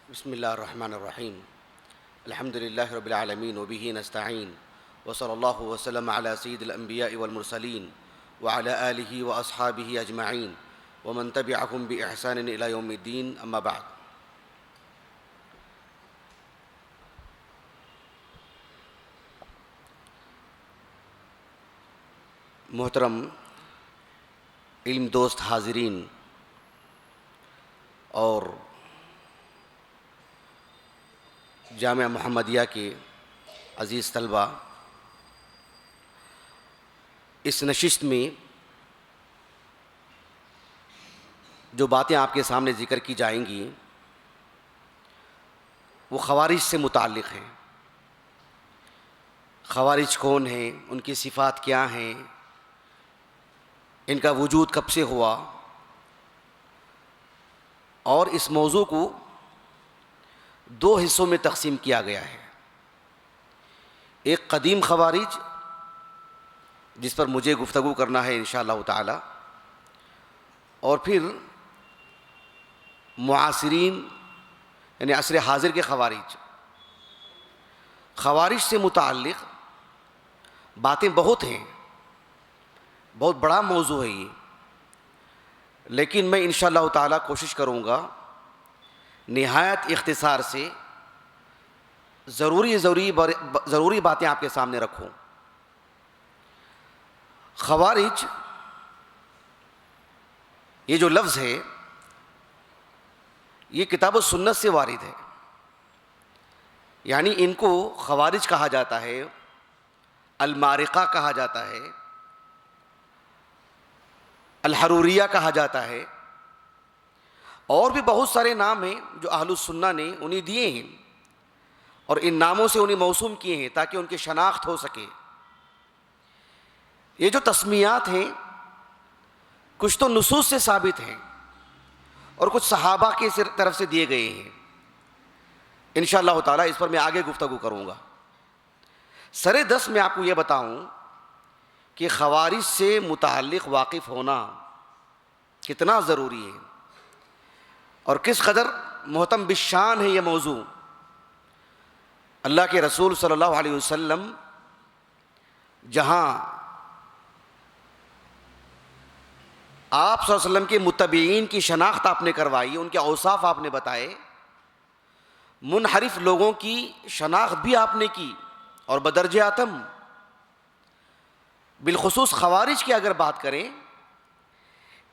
بسم اللہ الرحمن الرحیم الحمد للہ رب العالمین وبہ نستعین وصلی اللہ وسلم علی سید الانبیاء والمرسلین وعلی آلہ واصحابہ اجمعین ومن تبعہم بإحسان الی یوم الدین اما بعد۔ محترم علم دوست حاضرین اور جامعہ محمدیہ کے عزیز طلبہ، اس نشست میں جو باتیں آپ کے سامنے ذکر کی جائیں گی وہ خوارج سے متعلق ہیں۔ خوارج کون ہیں، ان کی صفات کیا ہیں، ان کا وجود کب سے ہوا، اور اس موضوع کو دو حصوں میں تقسیم کیا گیا ہے۔ ایک قدیم خوارج جس پر مجھے گفتگو کرنا ہے انشاءاللہ تعالی، اور پھر معاصرین یعنی عصر حاضر کے خوارج۔ خوارج سے متعلق باتیں بہت ہیں، بہت بڑا موضوع ہے یہ، لیکن میں انشاءاللہ تعالی کوشش کروں گا نہایت اختصار سے ضروری باتیں آپ کے سامنے رکھوں۔ خوارج یہ جو لفظ ہے یہ کتاب و سنت سے وارد ہے، یعنی ان کو خوارج کہا جاتا ہے، المارقہ کہا جاتا ہے، الحروریہ کہا جاتا ہے، اور بھی بہت سارے نام ہیں جو اہل السنہ نے انہیں دیے ہیں، اور ان ناموں سے انہیں موسوم کیے ہیں تاکہ ان کی شناخت ہو سکے۔ یہ جو تسمیات ہیں کچھ تو نصوص سے ثابت ہیں اور کچھ صحابہ کی طرف سے دیے گئے ہیں۔ انشاءاللہ تعالی اس پر میں آگے گفتگو کروں گا۔ سر دس میں آپ کو یہ بتاؤں کہ خوارج سے متعلق واقف ہونا کتنا ضروری ہے اور کس قدر محتم بالشان ہے یہ موضوع۔ اللہ کے رسول صلی اللہ علیہ وسلم جہاں آپ صلی اللہ علیہ وسلم کے متبعین کی شناخت آپ نے کروائی، ان کے اوصاف آپ نے بتائے، منحرف لوگوں کی شناخت بھی آپ نے کی، اور بدرجہ اتم بالخصوص خوارج کی اگر بات کریں،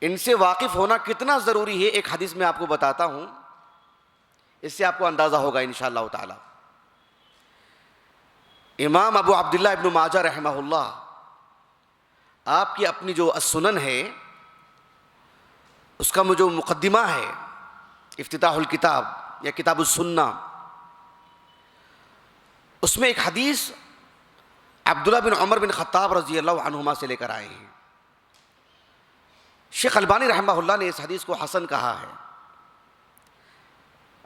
ان سے واقف ہونا کتنا ضروری ہے ایک حدیث میں آپ کو بتاتا ہوں، اس سے آپ کو اندازہ ہوگا انشاءاللہ تعالی۔ امام ابو عبداللہ ابن ماجہ رحمہ اللہ، آپ کی اپنی جو السنن ہے اس کا جو مقدمہ ہے افتتاح الکتاب یا کتاب السنہ، اس میں ایک حدیث عبداللہ بن عمر بن خطاب رضی اللہ عنہما سے لے کر آئے ہیں۔ شیخ البانی رحمہ اللہ نے اس حدیث کو حسن کہا ہے۔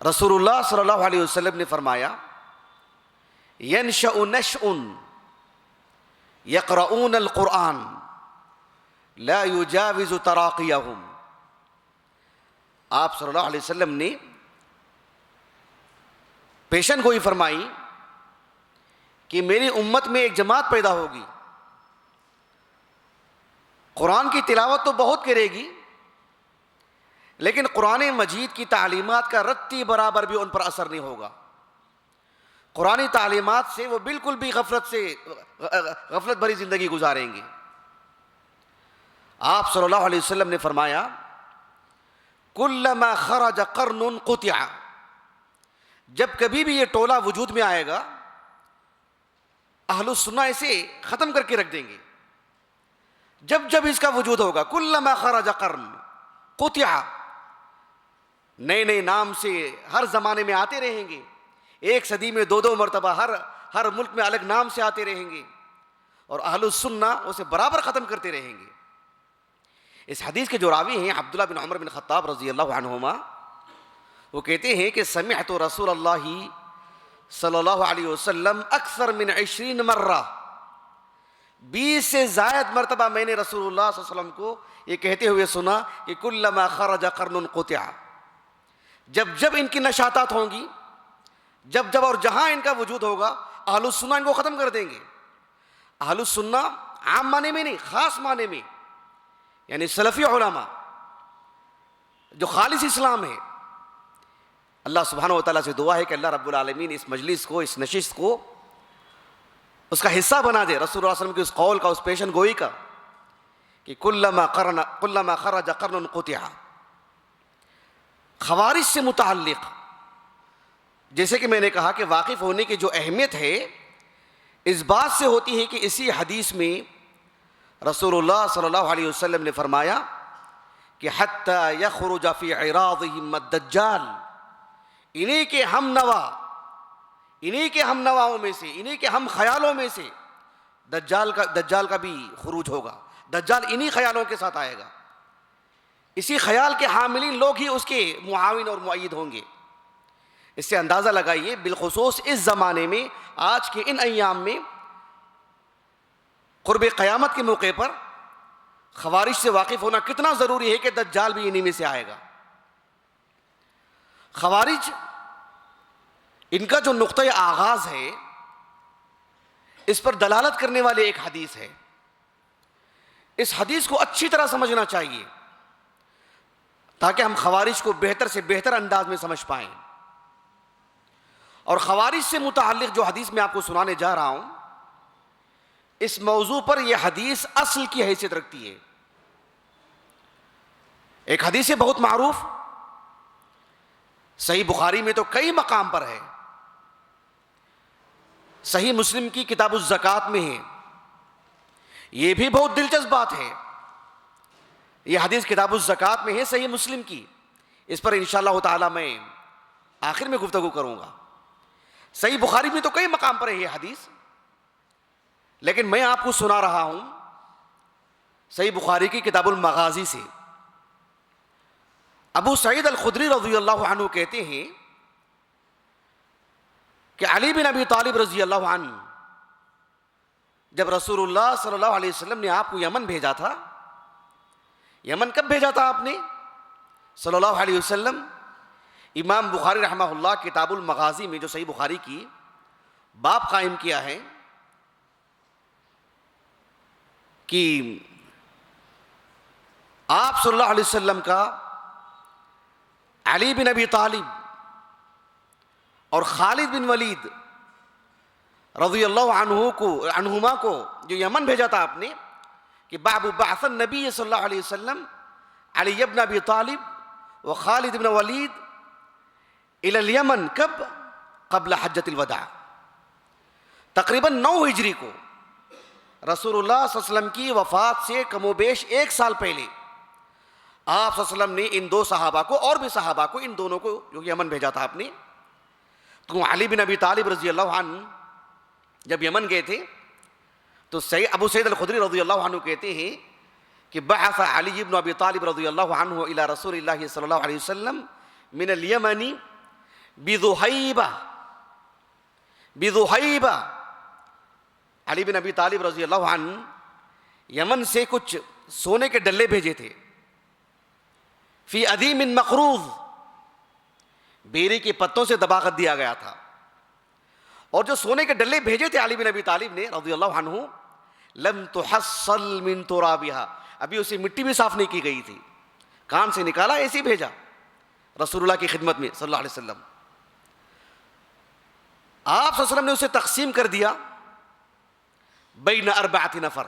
رسول اللہ صلی اللہ علیہ وسلم نے فرمایا، ينشأ نشأ يقرؤون القرآن لا يجاوز تراقيهم۔ آپ صلی اللہ علیہ وسلم نے پیشن گوئی فرمائی کہ میری امت میں ایک جماعت پیدا ہوگی، قرآن کی تلاوت تو بہت کرے گی لیکن قرآن مجید کی تعلیمات کا رتی برابر بھی ان پر اثر نہیں ہوگا۔ قرآنی تعلیمات سے وہ بالکل بھی غفلت بھری زندگی گزاریں گے۔ آپ صلی اللہ علیہ وسلم نے فرمایا، کلما خرج قرن قطع، جب کبھی بھی یہ ٹولہ وجود میں آئے گا اہل السنہ اسے ختم کر کے رکھ دیں گے۔ جب جب اس کا وجود ہوگا، کلما خرج قرن قطع، نئے نئے نام سے ہر زمانے میں آتے رہیں گے، ایک صدی میں دو مرتبہ ہر ملک میں الگ نام سے آتے رہیں گے، اور اہل السنہ اسے برابر ختم کرتے رہیں گے۔ اس حدیث کے جو راوی ہیں عبداللہ بن عمر بن خطاب رضی اللہ عنہما، وہ کہتے ہیں کہ سمعت رسول اللہ صلی اللہ علیہ وسلم اکثر من 20 مرہ، 20 سے زائد مرتبہ میں نے رسول اللہ صلی اللہ علیہ وسلم کو یہ کہتے ہوئے سنا کہ کلما خرج قرن قطع، جب جب ان کی نشاطات ہوں گی، جب جب اور جہاں ان کا وجود ہوگا، اہل السنہ ان کو ختم کر دیں گے۔ اہل السنہ عام معنی میں نہیں، خاص معنی میں، یعنی سلفی علماء جو خالص اسلام ہے۔ اللہ سبحانہ و تعالیٰ سے دعا ہے کہ اللہ رب العالمین اس مجلس کو، اس نشست کو اس کا حصہ بنا دے، رسول اللہ علیہ وسلم کے اس قول کا، اس پیشن گوئی کا کہ کلما خرج قرن قطع۔ خوارج سے متعلق جیسے کہ میں نے کہا کہ واقف ہونے کی جو اہمیت ہے اس بات سے ہوتی ہے کہ اسی حدیث میں رسول اللہ صلی اللہ علیہ وسلم نے فرمایا کہ حتی یخرج فی عراضہم الدجال، انہی کے ہم نواؤں میں سے، انہی کے ہم خیالوں میں سے دجال کا بھی خروج ہوگا۔ دجال انہی خیالوں کے ساتھ آئے گا، اسی خیال کے حاملین لوگ ہی اس کے معاون اور مؤید ہوں گے۔ اس سے اندازہ لگائیے بالخصوص اس زمانے میں، آج کے ان ایام میں، قرب قیامت کے موقع پر خوارج سے واقف ہونا کتنا ضروری ہے کہ دجال بھی انہی میں سے آئے گا۔ خوارج ان کا جو نقطۂ آغاز ہے اس پر دلالت کرنے والے ایک حدیث ہے۔ اس حدیث کو اچھی طرح سمجھنا چاہیے تاکہ ہم خوارج کو بہتر سے بہتر انداز میں سمجھ پائیں۔ اور خوارج سے متعلق جو حدیث میں آپ کو سنانے جا رہا ہوں، اس موضوع پر یہ حدیث اصل کی حیثیت رکھتی ہے۔ ایک حدیث ہے بہت معروف، صحیح بخاری میں تو کئی مقام پر ہے، صحیح مسلم کی کتاب الزکوٰۃ میں ہے۔ یہ بھی بہت دلچسپ بات ہے، یہ حدیث کتاب الزکوٰۃ میں ہے صحیح مسلم کی، اس پر انشاءاللہ تعالی میں آخر میں گفتگو کروں گا۔ صحیح بخاری میں تو کئی مقام پر ہے یہ حدیث، لیکن میں آپ کو سنا رہا ہوں صحیح بخاری کی کتاب المغازی سے۔ ابو سعید الخدری رضی اللہ عنہ کہتے ہیں کہ علی بن ابی طالب رضی اللہ عنہ جب رسول اللہ صلی اللہ علیہ وسلم نے آپ کو یمن بھیجا تھا، یمن کب بھیجا تھا آپ نے صلی اللہ علیہ وسلم؟ امام بخاری رحمہ اللہ کتاب المغازی میں جو صحیح بخاری کی باب قائم کیا ہے کہ آپ صلی اللہ علیہ وسلم کا علی بن ابی طالب اور خالد بن ولید رضی اللہ عنہما کو جو یمن بھیجا تھا آپ نے کہ باب بعث النبی صلی اللہ علیہ وسلم علی بن ابی طالب و خالد بن ولید الی الیمن، کب؟ قبل حجۃ الوداع، تقریباً 9 ہجری کو، رسول اللہ صلی اللہ علیہ وسلم کی وفات سے کم و بیش 1 سال پہلے آپ صلی اللہ علیہ وسلم نے ان 2 صحابہ کو اور بھی صحابہ کو، ان دونوں کو جو یمن بھیجا تھا آپ نے۔ تو علی بن ابی طالب رضی اللہ عنہ جب یمن گئے تھے تو ابو سعید الخدری رضی اللہ عنہ کہتے ہیں کہ بعث علی بن ابی طالب رضی اللہ عنہ الی رسول اللہ صلی اللہ علیہ وسلم من الیمن بذحیبہ، علی بن ابی طالب رضی اللہ عنہ یمن سے کچھ سونے کے ڈلے بھیجے تھے، فی ادیم مقروض، بیری کے پتوں سے دبا کر دیا گیا تھا، اور جو سونے کے ڈلے بھیجے تھے علی بن ابی طالب نے رضی اللہ عنہ، لم تحصل من ترابها، ابھی اسے مٹی بھی صاف نہیں کی گئی تھی، کان سے نکالا ایسے ہی بھیجا رسول اللہ کی خدمت میں صلی اللہ علیہ وسلم۔ آپ صلی اللہ علیہ وسلم نے اسے تقسیم کر دیا بین 4 نفر،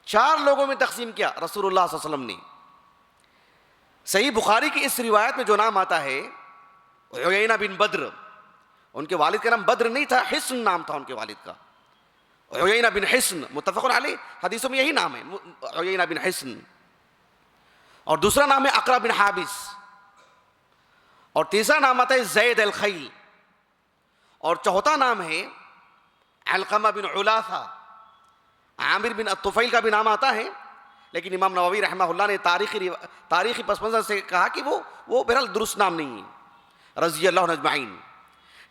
4 لوگوں میں تقسیم کیا رسول اللہ صلی اللہ علیہ وسلم نے۔ صحیح بخاری کی اس روایت میں جو نام آتا ہے عیینہ بن بدر، ان کے والد کا نام بدر نہیں تھا، حسن نام تھا ان کے والد کا، عیینہ بن حسن، متفق علیہ، حدیثوں میں یہی نام ہے عیینہ بن حسن، اور دوسرا نام ہے اقرا بن حابس، اور تیسرا نام آتا ہے زید الخیل، اور چوتھا نام ہے علقمہ بن علاثہ، عامر بن الطفیل کا بھی نام آتا ہے، لیکن امام نووی رحمہ اللہ نے تاریخی پس منظر سے کہا کہ وہ بہرحال درست نام نہیں ہے، رضی اللہ عنہ اجمعین۔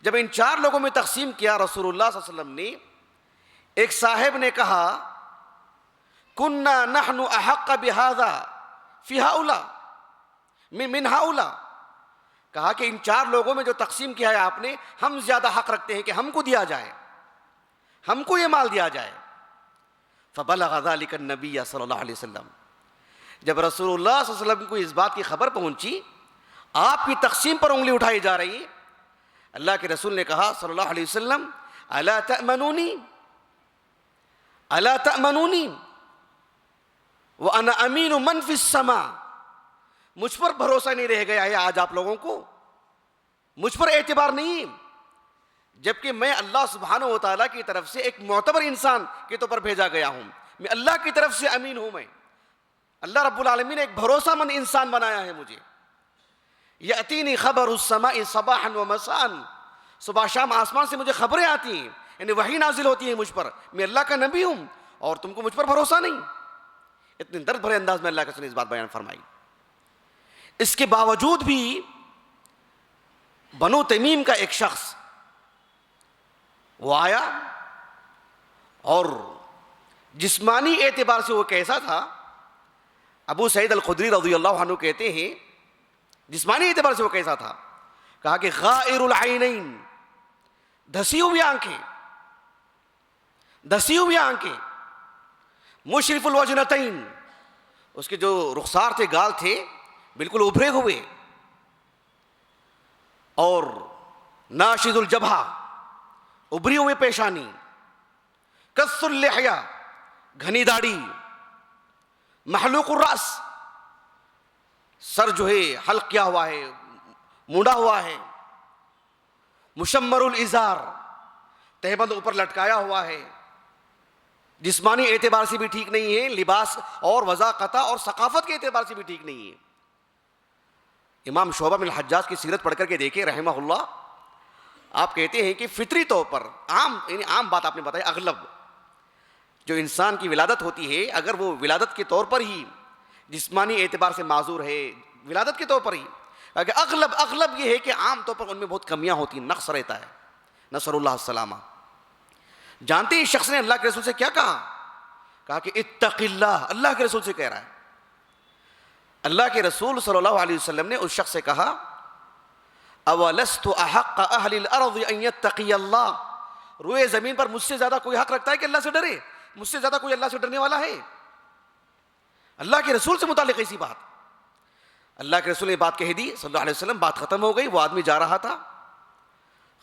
جب ان 4 لوگوں میں تقسیم کیا رسول اللہ صلی اللہ علیہ وسلم نے، ایک صاحب نے کہا کننا نحن احق بهذا فی هؤلاء من هؤلاء، کہا کہ ان 4 لوگوں میں جو تقسیم کیا ہے آپ نے، ہم زیادہ حق رکھتے ہیں کہ ہم کو دیا جائے، ہم کو یہ مال دیا جائے. فبلغ ذلك النبی صلی اللہ علیہ وسلم، جب رسول اللہ صلی اللہ علیہ وسلم کو اس بات کی خبر پہنچی آپ کی تقسیم پر انگلی اٹھائی جا رہی ہے، اللہ کے رسول نے کہا صلی اللہ علیہ وسلم الا تأمنونی الا تأمنونی وانا امین من فی السماء، مجھ پر بھروسہ نہیں رہ گیا ہے آج آپ لوگوں کو، مجھ پر اعتبار نہیں، جبکہ میں اللہ سبحانہ و تعالیٰ کی طرف سے ایک معتبر انسان کے طور پر بھیجا گیا ہوں، میں اللہ کی طرف سے امین ہوں، میں اللہ رب العالمین نے ایک بھروسہ مند انسان بنایا ہے مجھے. یأتینی خبر السماء صباحا و مساء، صبح شام آسمان سے مجھے خبریں آتی ہیں، یعنی وحی نازل ہوتی ہے مجھ پر، میں اللہ کا نبی ہوں اور تم کو مجھ پر بھروسہ نہیں. اتنے درد بھرے انداز میں اللہ کے رسول نے اس بات بیان فرمائی. اس کے باوجود بھی بنو تمیم کا ایک شخص وہ آیا اور جسمانی اعتبار سے وہ کیسا تھا، ابو سعید الخدری رضی اللہ عنہ کہتے ہیں جسمانی اعتبار سے وہ کیسا تھا، کہا کہ غائر العینین، دھسی ہوئی آنکھیں، دھسی ہوئی آنکھیں، مشرف الوجنتین، اس کے جو رخسار تھے، گال تھے بالکل ابھرے ہوئے، اور ناشد الجبہہ، ابھری ہوئی پیشانی، کث اللحیہ، گھنی داڑھی، محلوق الراس، سر جو ہے حلق کیا ہوا ہے، مونڈا ہوا ہے، مشمر الازار، تہبند اوپر لٹکایا ہوا ہے، جسمانی اعتبار سے بھی ٹھیک نہیں ہے، لباس اور وضاقتہ اور ثقافت کے اعتبار سے بھی ٹھیک نہیں ہے. امام شعبہ بن الحجاج کی سیرت پڑھ کر کے دیکھیں رحمہ اللہ، آپ کہتے ہیں کہ فطری طور پر عام بات آپ نے بتائی، اغلب جو انسان کی ولادت ہوتی ہے اگر وہ ولادت کے طور پر ہی جسمانی اعتبار سے معذور ہے، ولادت کے طور پر ہی، اگر اغلب یہ ہے کہ عام طور پر ان میں بہت کمیاں ہوتی ہیں، نقص رہتا ہے، نسأل اللہ السلامہ. جانتے ہیں اس شخص نے اللہ کے رسول سے کیا کہا کہ اتق اللہ، اللہ کے رسول سے کہہ رہا ہے. اللہ کے رسول صلی اللہ علیہ وسلم نے اس شخص سے کہا اولست احق اہل الارض ان یتقی اللہ، روئے زمین پر مجھ سے زیادہ کوئی حق رکھتا ہے کہ اللہ سے ڈرے؟ مجھ سے زیادہ کوئی اللہ سے ڈرنے والا ہے؟ اللہ کے رسول سے متعلق ایسی بات. اللہ کے رسول نے بات کہہ دی صلی اللہ علیہ وسلم، بات ختم ہو گئی. وہ آدمی جا رہا تھا،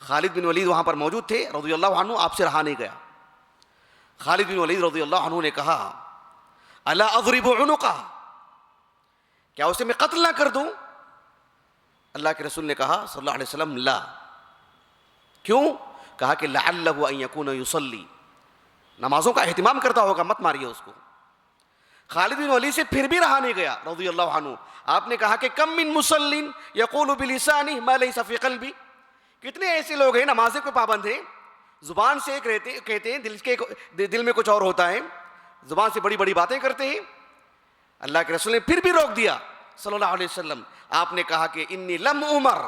خالد بن ولید وہاں پر موجود تھے رضی اللہ عنہ، آپ سے رہا نہیں گیا. خالد بن ولید رضی اللہ عنہ نے کہا الا اضرب عنقہ، کیا اسے میں قتل نہ کر دوں؟ اللہ کے رسول نے کہا صلی اللہ علیہ وسلم لا. کیوں؟ کہا کہ لعلہ ان یکون یصلی، نمازوں کا اہتمام کرتا ہوگا، مت ماریے اس کو. خالد بن ولید سے پھر بھی رہا نہیں گیا رضی اللہ عنہ. آپ نے کہا کہ کم من مسلٍ یقول بلسانہ ما لیس فی قلبہ، کتنے ایسے لوگ ہیں نمازیں کو پابند ہیں، زبان سے ایک رہتے کہتے ہیں، دل میں کچھ اور ہوتا ہے، زبان سے بڑی بڑی باتیں کرتے ہیں. اللہ کے رسول نے پھر بھی روک دیا صلی اللہ علیہ وسلم. آپ نے کہا کہ انی لم عمر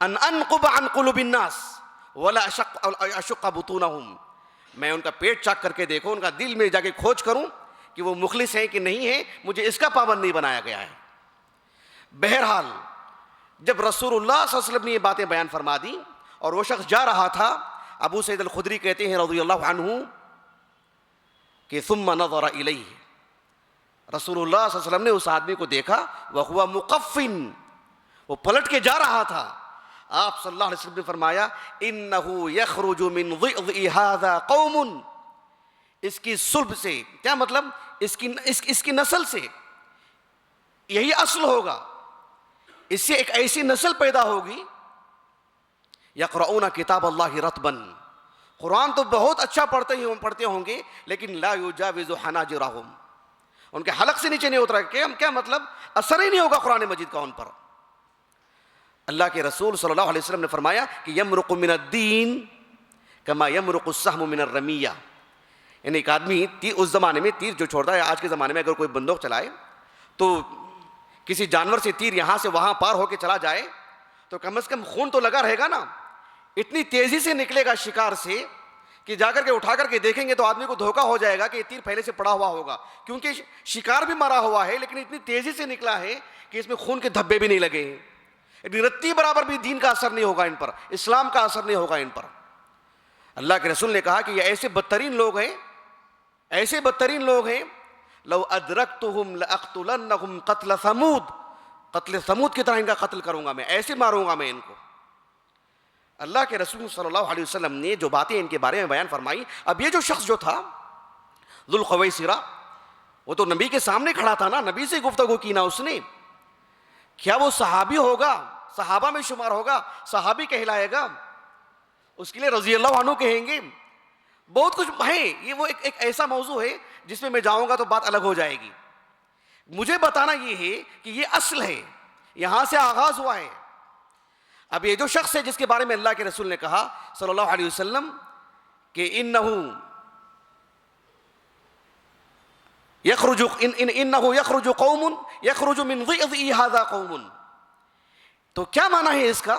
ان انقب عن قلوب الناس ولا اشق بطونہم، میں ان کا پیٹ چاک کر کے دیکھوں، ان کا دل میں جا کے کھوج کروں کہ وہ مخلص ہیں کہ نہیں ہیں، مجھے اس کا پابند نہیں بنایا گیا ہے. بہرحال جب رسول اللہ صلی اللہ علیہ وسلم نے یہ باتیں بیان فرما دی اور وہ شخص جا رہا تھا، ابو سعید الخدری کہتے ہیں رضی اللہ عنہ کہ ثم نظر الیہ، رسول اللہ صلی اللہ علیہ وسلم نے اس آدمی کو دیکھا، وہو مقفن، وہ پلٹ کے جا رہا تھا. آپ صلی اللہ علیہ وسلم نے فرمایا انہ یخرج من ضئضئ ھذا قوم، اس کی صلب سے، کیا مطلب اس کی نسل سے، یہی اصل ہوگا، اس سے ایک ایسی نسل پیدا ہوگی یقرؤون کتاب اللہ رطبا، قرآن تو بہت اچھا پڑھتے ہوں گے لیکن لا یجاوز حناجرہم، ان کے حلق سے نیچے نہیں اترا. کیا مطلب؟ اثر ہی نہیں ہوگا قرآن مجید کا ان پر. اللہ کے رسول صلی اللہ علیہ وسلم نے فرمایا کہ یمرق من الدین کما یمرق السہم من الرمیہ، یعنی ایک آدمی اس زمانے میں تیر جو چھوڑتا ہے، آج کے زمانے میں اگر کوئی بندوق چلائے تو کسی جانور سے تیر یہاں سے وہاں پار ہو کے چلا جائے تو کم از کم خون تو لگا رہے گا نا. اتنی تیزی سے نکلے گا شکار سے کہ جا کر کے اٹھا کر کے دیکھیں گے تو آدمی کو دھوکہ ہو جائے گا کہ یہ تیر پہلے سے پڑا ہوا ہوگا، کیونکہ شکار بھی مرا ہوا ہے لیکن اتنی تیزی سے نکلا ہے کہ اس میں خون کے دھبے بھی نہیں لگے ہیں. رتی برابر بھی دین کا اثر نہیں ہوگا ان پر، اسلام کا اثر نہیں ہوگا ان پر۔ اللہ کے رسول نے کہا کہ یہ ایسے بدترین لوگ ہیں، ایسے بدترین لوگ ہیں، لو ادرکتہم لاقتلنہم قتل ثمود، قتل ثمود کی طرح ان کا قتل کروں گا میں، ایسے ماروں گا میں ان کو۔ اللہ کے رسول صلی اللہ علیہ وسلم نے جو باتیں ان کے بارے میں بیان فرمائی، اب یہ جو شخص جو تھا ذوالخویسرہ، وہ تو نبی کے سامنے کھڑا تھا نا، نبی سے گفتگو کی نا اس نے، کیا وہ صحابی ہوگا، صحابہ میں شمار ہوگا، صحابی کہلائے گا؟ اس کے لیے رضی اللہ عنہ کہیں گے؟ بہت کچھ ہے، یہ وہ ایک ایسا موضوع ہے جس میں جاؤں گا تو بات الگ ہو جائے گی۔ مجھے بتانا یہ ہے کہ یہ اصل ہے، یہاں سے آغاز ہوا ہے۔ اب یہ جو شخص ہے جس کے بارے میں اللہ کے رسول نے کہا صلی اللہ علیہ وسلم کہ انہو یخرج قوم یخرج من ضئضئ ھذا قوم، تو کیا معنی ہے اس کا؟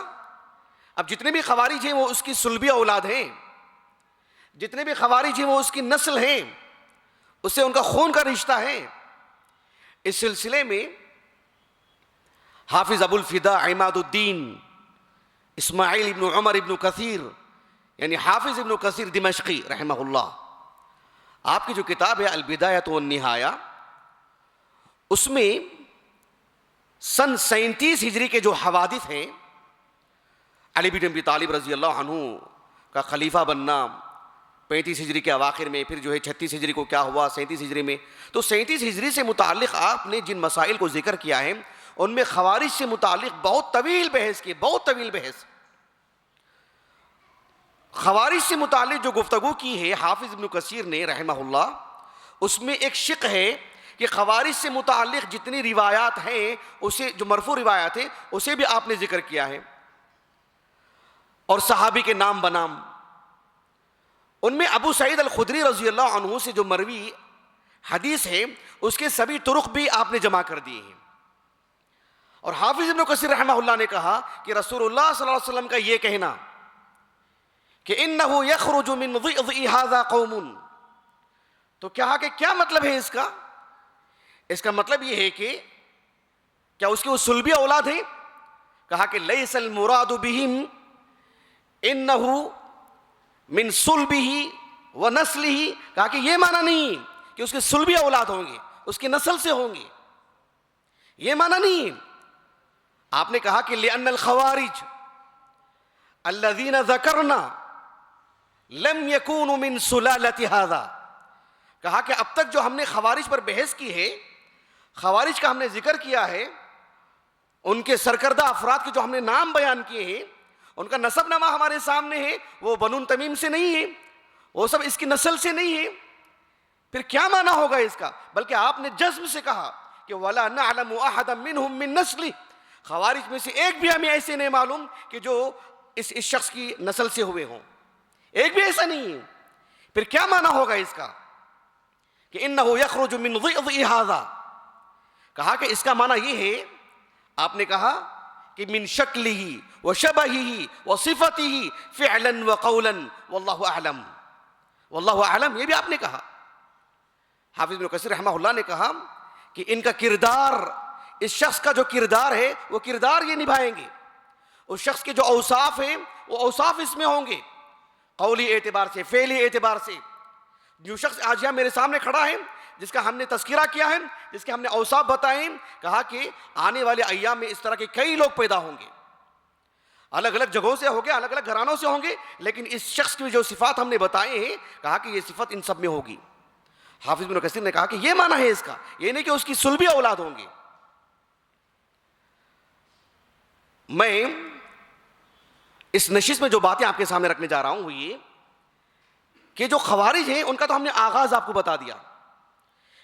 اب جتنے بھی خوارج ہیں وہ اس کی صلبی اولاد ہیں، جتنے بھی خوارج ہیں وہ اس کی نسل ہیں، اس سے ان کا خون کا رشتہ ہے۔ اس سلسلے میں حافظ ابو الفدا عماد الدین اسماعیل ابن عمر ابن کثیر، یعنی حافظ ابن کثیر دمشقی رحمہ اللہ، آپ کی جو کتاب ہے البدایۃ والنہایہ، اس میں سن 37 ہجری کے جو حوادث ہیں، علی بن ابی طالب رضی اللہ عنہ کا خلیفہ بننا 35 ہجری کے اواخر میں، پھر جو ہے 36 ہجری کو کیا ہوا 37 ہجری میں، تو 37 ہجری سے متعلق آپ نے جن مسائل کو ذکر کیا ہے ان میں خوارج سے متعلق بہت طویل بحث کی، بہت طویل بحث۔ خوارج سے متعلق جو گفتگو کی ہے حافظ ابن کثیر نے رحمہ اللہ، اس میں ایک شق ہے کہ خوارج سے متعلق جتنی روایات ہیں، اسے جو مرفوع روایات ہیں اسے بھی آپ نے ذکر کیا ہے، اور صحابی کے نام بنام۔ ان میں ابو سعید الخدری رضی اللہ عنہ سے جو مروی حدیث ہے اس کے سبھی طرق بھی آپ نے جمع کر دیے ہیں۔ اور حافظ ابن کثیر رحمہ اللہ نے کہا کہ رسول اللہ صلی اللہ علیہ وسلم کا یہ کہنا کہ انہو یخرج من ضئضئ ھذا قوم، تو کہا کہ کیا مطلب ہے اس کا؟ اس کا مطلب یہ ہے کہ کیا اس کی وہ صلبی اولاد ہیں؟ کہا کہ لیس المراد بہم انہو من صلبہ و نسلہ، کہا کہ یہ معنی نہیں کہ اس کے صلبی اولاد ہوں گے، اس کی نسل سے ہوں گے، یہ معنی نہیں۔ آپ نے کہا کہ لأن الخوارج الذین ذکرنا لم یکونوا من سلالۃ ھذا، کہا کہ اب تک جو ہم نے خوارج پر بحث کی ہے، خوارج کا ہم نے ذکر کیا ہے، ان کے سرکردہ افراد کے جو ہم نے نام بیان کیے ہیں، ان کا نسب نامہ ہمارے سامنے ہے، وہ بنو تمیم سے نہیں ہے، وہ سب اس کی نسل سے نہیں ہے، پھر کیا معنی ہوگا اس کا؟ بلکہ آپ نے جزم سے کہا کہ وَلَا نَعْلَمُ أَحَدًا مِّنْهُمْ مِّن نَسْلِهِ، خوارج میں سے ایک بھی ہمیں ایسے نہیں معلوم کہ جو اس شخص کی نسل سے ہوئے ہوں، ایک بھی ایسا نہیں ہے۔ پھر کیا معنی ہوگا اس کا کہ انہو یخرج من ضئضئ ھذا؟ کہا کہ اس کا معنی یہ ہے، آپ نے کہا کہ من شکلہ و شبہہ و صفتہ فعلا و قولا واللہ اعلم، واللہ اعلم، یہ بھی آپ نے کہا۔ حافظ ابن کثیر رحمہ اللہ نے کہا کہ ان کا کردار، اس شخص کا جو کردار ہے وہ کردار یہ نبھائیں گے، اس شخص کے جو اوصاف ہیں وہ اوصاف اس میں ہوں گے، قولی اعتبار سے، فعلی اعتبار سے۔ جو شخص آج یہاں میرے سامنے کھڑا ہے، جس کا ہم نے تذکرہ کیا ہے، جس کے ہم نے اوصاف بتائے، کہا کہ آنے والے ایام میں اس طرح کے کئی لوگ پیدا ہوں گے، الگ الگ جگہوں سے ہوں گے، الگ الگ گھرانوں سے ہوں گے، لیکن اس شخص کی جو صفات ہم نے بتائے ہیں، کہا کہ یہ صفت ان سب میں ہوگی۔ حافظ ابن کثیر نے کہا کہ یہ معنی ہے اس کا، یہ نہیں کہ اس کی صلبی اولاد ہوں گے۔ میں اس نشست میں جو باتیں آپ کے سامنے رکھنے جا رہا ہوں وہ یہ کہ جو خوارج ہیں ان کا تو ہم نے آغاز آپ کو بتا دیا،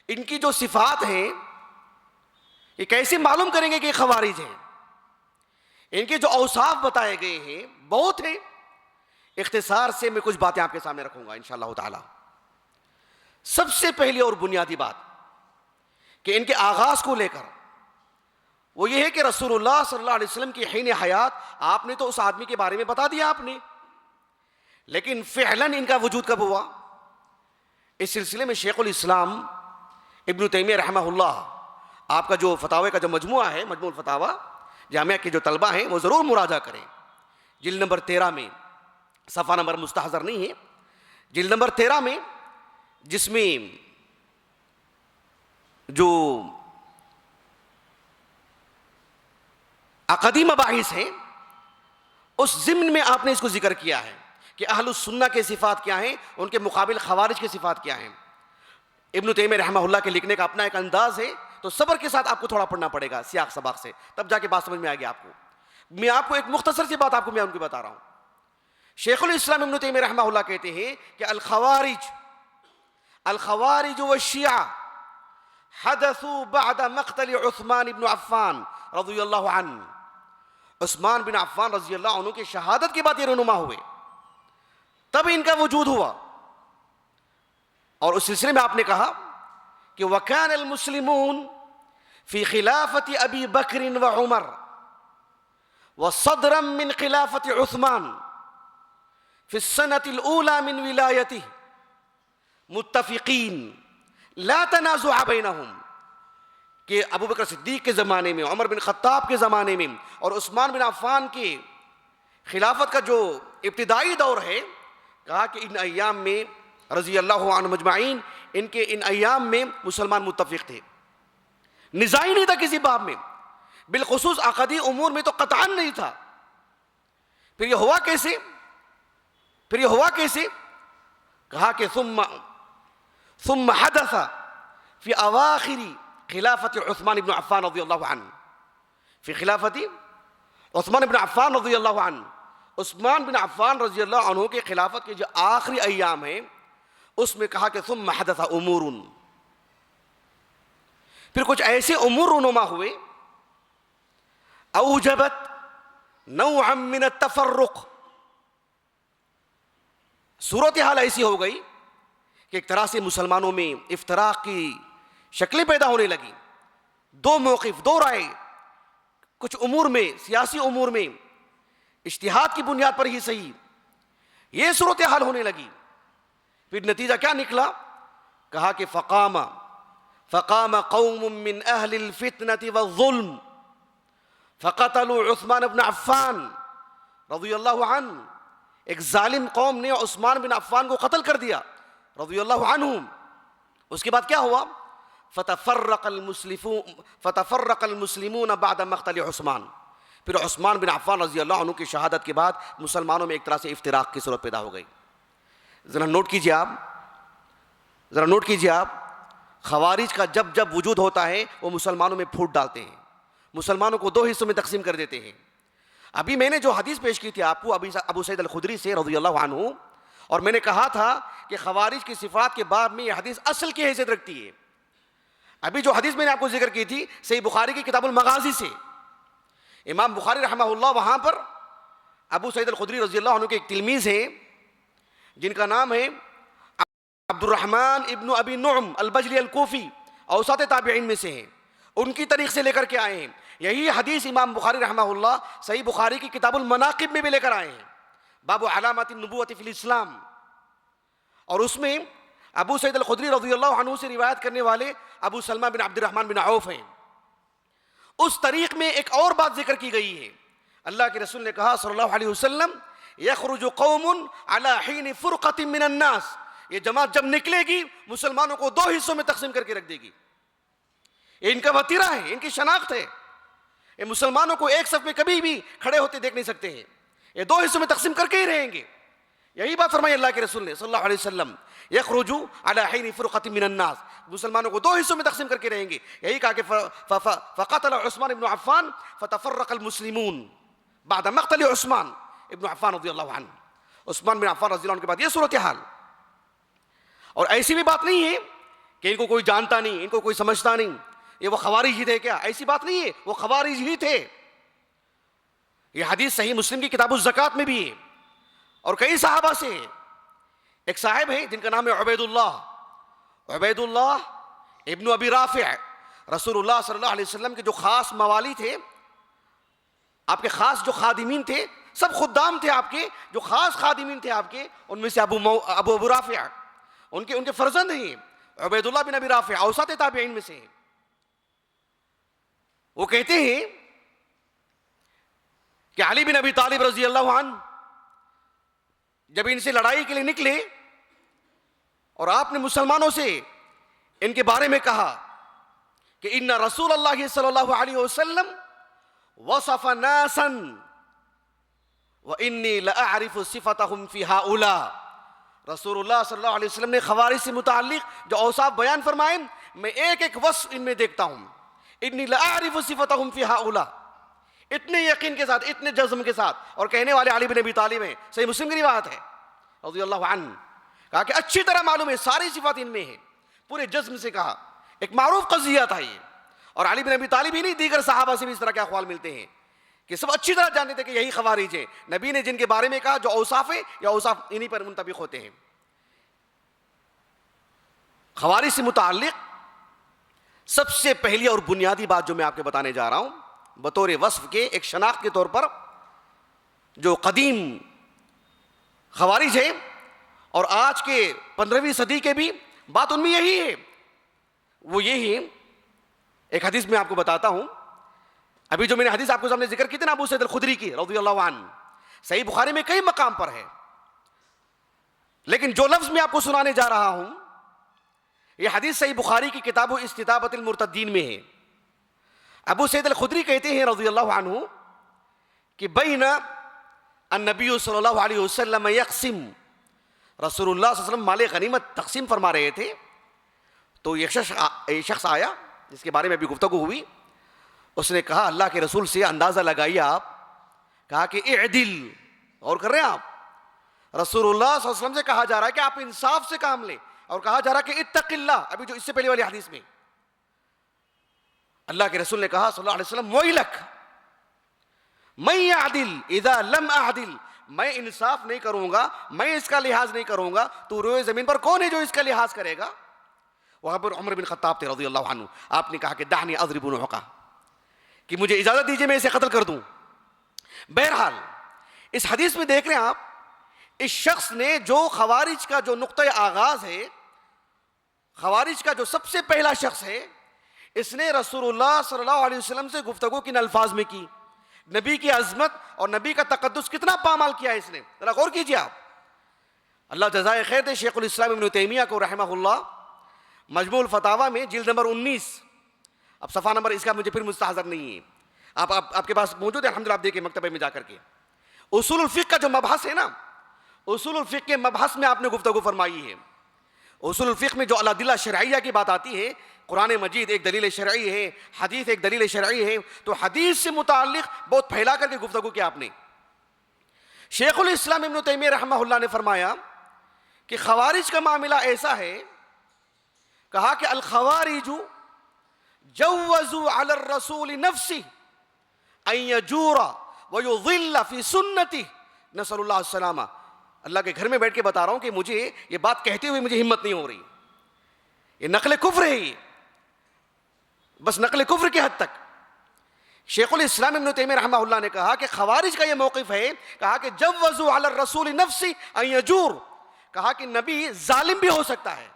ان کی جو صفات ہیں یہ کیسے معلوم کریں گے کہ یہ خوارج ہیں، ان کے جو اوصاف بتائے گئے ہیں بہت ہیں، اختصار سے میں کچھ باتیں آپ کے سامنے رکھوں گا انشاءاللہ تعالی۔ سب سے پہلی اور بنیادی بات کہ ان کے آغاز کو لے کر وہ یہ ہے کہ رسول اللہ صلی اللہ علیہ وسلم کی حین حیات آپ نے تو اس آدمی کے بارے میں بتا دیا آپ نے، لیکن فعلاً ان کا وجود کب ہوا؟ اس سلسلے میں شیخ الاسلام ابن تیمیہ رحمہ اللہ، آپ کا جو فتاوی کا جو مجموعہ ہے، مجموع الفتاوی، جامعہ کے جو طلبہ ہیں وہ ضرور مراجعہ کریں. جلد نمبر 13 میں، صفحہ نمبر مستحضر نہیں ہے، جلد نمبر 13 میں جس میں جو عقدی مباحث ہیں اس ضمن میں آپ نے اس کو ذکر کیا ہے کہ اہل السنہ کے صفات کیا ہیں، ان کے مقابل خوارج کے صفات کیا ہیں. ابن تیمیہ رحمہ اللہ کے لکھنے کا اپنا ایک انداز ہے، تو صبر کے ساتھ آپ کو تھوڑا پڑھنا پڑے گا سیاق سباق سے، تب جا کے بات سمجھ میں آئے گی آپ کو. میں آپ کو ایک مختصر سی بات آپ کو میں ان کی بتا رہا ہوں. شیخ الاسلام ابن تیمیہ رحمہ اللہ کہتے ہیں کہ الخوارج والشیعہ حدثوا بعد مقتل عثمان بن عفان رضی اللہ عنہ. عثمان بن عفان رضی اللہ عنہ کی شہادت کے بعد یہ رونما ہوئے، تب ان کا وجود ہوا. اور اس سلسلے میں آپ نے کہا کہ وَكَانَ الْمُسْلِمُونَ فِي خِلَافَةِ أَبِي بَكْرٍ وَعُمَرٍ وَصَدْرًا مِّنْ خِلَافَةِ عُثْمَانَ فِي السَّنَةِ الْأُولَى مِنْ وِلَایَتِهِ مُتَّفِقِينَ لَا تَنَازُعَ بَيْنَهُمْ. کہ ابو بکر صدیق کے زمانے میں، عمر بن خطاب کے زمانے میں اور عثمان بن عفان کے خلافت کا جو ابتدائی دور ہے، کہا کہ ان ایام میں رضی اللہ عنہ مجمعین، ان کے ان ایام میں مسلمان متفق تھے، نزاع ہی نہیں تھا کسی باب میں، بالخصوص عقدی امور میں تو قطعاً نہیں تھا. پھر یہ ہوا کیسے؟ کہا کہ ثم حدث فی اواخر خلافت عثمان بن عفان رضی اللہ عنہ، فی خلافت عثمان بن عفان رضی اللہ عنہ، عثمان بن عفان رضی اللہ عنہ کے خلافت کے جو آخری ایام ہیں اس میں کہا کہ ثم حدث امور، پھر کچھ ایسے امور رونما ہوئے اوجبت نوعا من التفرق، صورتحال ایسی ہو گئی کہ ایک طرح سے مسلمانوں میں افتراق کی شکلیں پیدا ہونے لگی. دو موقف، دو رائے، کچھ امور میں، سیاسی امور میں اجتہاد کی بنیاد پر ہی صحیح، یہ صورتحال ہونے لگی. پھر نتیجہ کیا نکلا؟ کہا کہ فقام قوم من اہل الفتنة والظلم فقتلوا عثمان بن عفان رضی اللہ عنہ. ایک ظالم قوم نے عثمان بن عفان کو قتل کر دیا رضی اللہ عنہ. اس کے بعد کیا ہوا؟ فتفرق المسلمون بعد مقتل عثمان. پھر عثمان بن عفان رضی اللہ عنہ کی شہادت کے بعد مسلمانوں میں ایک طرح سے افتراق کی صورت پیدا ہو گئی. ذرا نوٹ کیجئے آپ، خوارج کا جب وجود ہوتا ہے وہ مسلمانوں میں پھوٹ ڈالتے ہیں، مسلمانوں کو دو حصوں میں تقسیم کر دیتے ہیں. ابھی میں نے جو حدیث پیش کی تھی آپ کو ابو سعید الخدری سے رضی اللہ عنہ، اور میں نے کہا تھا کہ خوارج کی صفات کے باب میں یہ حدیث اصل کی حیثیت رکھتی ہے. ابھی جو حدیث میں نے آپ کو ذکر کی تھی صحیح بخاری کی کتاب المغازی سے، امام بخاری رحمہ اللہ وہاں پر ابو سعید الخدری رضی اللہ عنہ کے ایک تلمیذ ہیں جن کا نام ہے عبد الرحمن ابن ابی نعم البجلی الکوفی، اوساط تابعین میں سے ہیں، ان کی طریق سے لے کر کے آئے ہیں. یہی حدیث امام بخاری رحمہ اللہ صحیح بخاری کی کتاب المناقب میں بھی لے کر آئے ہیں، باب علامات النبوۃ فی الاسلام. اور اس میں ابو سعید الخدری رضی اللہ عنہ سے روایت کرنے والے ابو سلمہ بن عبد الرحمن بن عوف ہیں. اس طریق میں ایک اور بات ذکر کی گئی ہے. اللہ کے رسول نے کہا صلی اللہ علیہ وسلم یخرج قوم علی حین فرقۃ من الناس، یہ جماعت جب نکلے گی مسلمانوں کو دو حصوں میں تقسیم کر کے رکھ دے گی. یہ ان کا وتیرہ ہے، ان کی شناخت ہے. یہ مسلمانوں کو ایک صف میں کبھی بھی کھڑے ہوتے دیکھ نہیں سکتے ہیں، یہ دو حصوں میں تقسیم کر کے ہی رہیں گے. یہی بات فرمائی اللہ کے رسول نے صلی اللہ علیہ وسلم، یخرج علی حین فرقۃ من الناس، مسلمانوں کو دو حصوں میں تقسیم کر کے رہیں گے. یہی کہا کہ فقتل عثمان بن عفان فتفرق المسلمون بعد مقتل عثمان ابن عفان رضی اللہ عنہ. عثمان بن عفان رضی اللہ عنہ کے بعد یہ صورتحال. اور ایسی بھی بات نہیں ہے کہ ان کو کوئی جانتا نہیں، ان کو کوئی سمجھتا نہیں، یہ وہ خوارج ہی تھے کیا؟ ایسی بات نہیں ہے، وہ خوارج ہی تھے. یہ حدیث صحیح مسلم کی کتاب الزکوٰۃ میں بھی ہے اور کئی صحابہ سے ہے. ایک صاحب ہیں جن کا نام ہے عبید اللہ ابن ابی رافع. رسول اللہ صلی اللہ علیہ وسلم کے جو خاص موالی تھے، آپ کے خاص جو خادمین تھے، سب خدام تھے آپ کے، جو خاص خادمین تھے آپ کے، ان میں سے ابو رافع ان کے فرزند ہیں. عبید اللہ بن ابی رافع اوساط تابعین میں سے ہیں. وہ کہتے ہیں کہ علی بن ابی طالب رضی اللہ عنہ جب ان سے لڑائی کے لیے نکلے اور آپ نے مسلمانوں سے ان کے بارے میں کہا کہ ان رسول اللہ صلی اللہ علیہ وسلم وصف ناسا وانی لاعرف صفتهم فی ہؤلاء، رسول اللہ صلی اللہ علیہ وسلم نے خوارج سے متعلق جو اوصاف بیان فرمائے میں ایک ایک وصف ان میں دیکھتا ہوں، انی لاعرف صفتهم فی ہؤلاء، اتنے یقین کے ساتھ، اتنے جزم کے ساتھ، اور کہنے والے علی بن ابی طالب ہیں، صحیح مسلم کی روایت ہے رضی اللہ عنہ، کہا کہ اچھی طرح معلوم ہے ساری صفات ان میں ہیں، پورے جزم سے کہا، ایک معروف قضیہ تھا یہ، اور علی بن ابی طالب ہی نہیں دیگر صحابہ سے بھی اس طرح کے اقوال ملتے ہیں کہ سب اچھی طرح جانتے تھے کہ یہی خوارج ہیں، نبی نے جن کے بارے میں کہا جو اوصاف ہیں یا اوصاف انہی پر منطبق ہوتے ہیں۔ خوارج سے متعلق سب سے پہلی اور بنیادی بات جو میں آپ کے بتانے جا رہا ہوں بطور وصف کے، ایک شناخت کے طور پر، جو قدیم خوارج ہیں اور آج کے 15ویں صدی کے بھی، بات ان میں یہی ہے، وہ یہی ایک حدیث میں آپ کو بتاتا ہوں۔ ابھی جو میں نے حدیث آپ کو سامنے ذکر کی تھی نا ابو سعید الخدری کی رضی اللہ عنہ، صحیح بخاری میں کئی مقام پر ہے، لیکن جو لفظ میں آپ کو سنانے جا رہا ہوں یہ حدیث صحیح بخاری کی کتاب استتابۃ المرتدین میں ہے۔ ابو سعید الخدری کہتے ہیں رضی اللہ عنہ کہ بین النبی صلی اللہ علیہ وسلم یقسم، رسول اللہ صلی اللہ علیہ وسلم مال غنیمت تقسیم فرما رہے تھے تو ایک شخص آیا جس کے بارے میں ابھی گفتگو ہوئی، اس نے کہا اللہ کے رسول سے اندازہ لگائیے آپ، کہا کہ اعدل، اور کر رہے ہیں آپ، رسول اللہ صلی اللہ علیہ وسلم سے کہا جا رہا ہے کہ آپ انصاف سے کام لیں، اور کہا جا رہا ہے کہ اتق اللہ، ابھی جو اس سے پہلے والی حدیث میں اللہ کے رسول نے کہا صلی اللہ علیہ وسلم ویلک من اعدل اذا لم اعدل، میں انصاف نہیں کروں گا، میں اس کا لحاظ نہیں کروں گا، تو روئے زمین پر کون ہے جو اس کا لحاظ کرے گا؟ وہاں پر عمر بن خطاب تھے رضی اللہ عنہ، آپ نے کہا کہ دعنی اضرب عنقہ، کہ مجھے اجازت دیجئے میں اسے قتل کر دوں۔ بہرحال اس حدیث میں دیکھ رہے ہیں آپ، اس شخص نے جو خوارج کا جو نقطہ آغاز ہے، خوارج کا جو سب سے پہلا شخص ہے، اس نے رسول اللہ صلی اللہ علیہ وسلم سے گفتگو کن الفاظ میں کی، نبی کی عظمت اور نبی کا تقدس کتنا پامال کیا ہے اس نے، ذرا غور کیجیے آپ۔ اللہ جزائے خیر دے شیخ الاسلام ابن تیمیہ کو رحمہ اللہ مجموع الفتاوی میں جلد نمبر 19، اب صفحہ نمبر اس کا مجھے پھر مستحضر نہیں ہے، آپ کے پاس موجود ہے الحمدللہ، آپ دیکھیں مکتبے میں جا کر کے، اصول الفقہ کا جو مبحث ہے نا، اصول الفقہ کے مبحث میں آپ نے گفتگو فرمائی ہے۔ اصول الفقہ میں جو الادلہ شرعیہ کی بات آتی ہے، قرآن مجید ایک دلیل شرعی ہے، حدیث ایک دلیل شرعی ہے، تو حدیث سے متعلق بہت پھیلا کر کے گفتگو کیا آپ نے۔ شیخ الاسلام ابن تیمیہ رحمہ اللہ نے فرمایا کہ خوارج کا معاملہ ایسا ہے، کہا کہ الخوارج جوزوا علی الرسول نفسه ان یجور ویضل فی سنته، نسأل اللہ السلامہ، اللہ کے گھر میں بیٹھ کے بتا رہا ہوں کہ مجھے یہ بات کہتے ہوئے مجھے ہمت نہیں ہو رہی، یہ نقل کفر ہے، یہ بس نقل کفر کی حد تک۔ شیخ الاسلام ابن تیمیہ رحمہ اللہ نے کہا کہ خوارج کا یہ موقف ہے، کہا کہ جوزوا علی الرسول نفسه ان یجور، کہا کہ نبی ظالم بھی ہو سکتا ہے،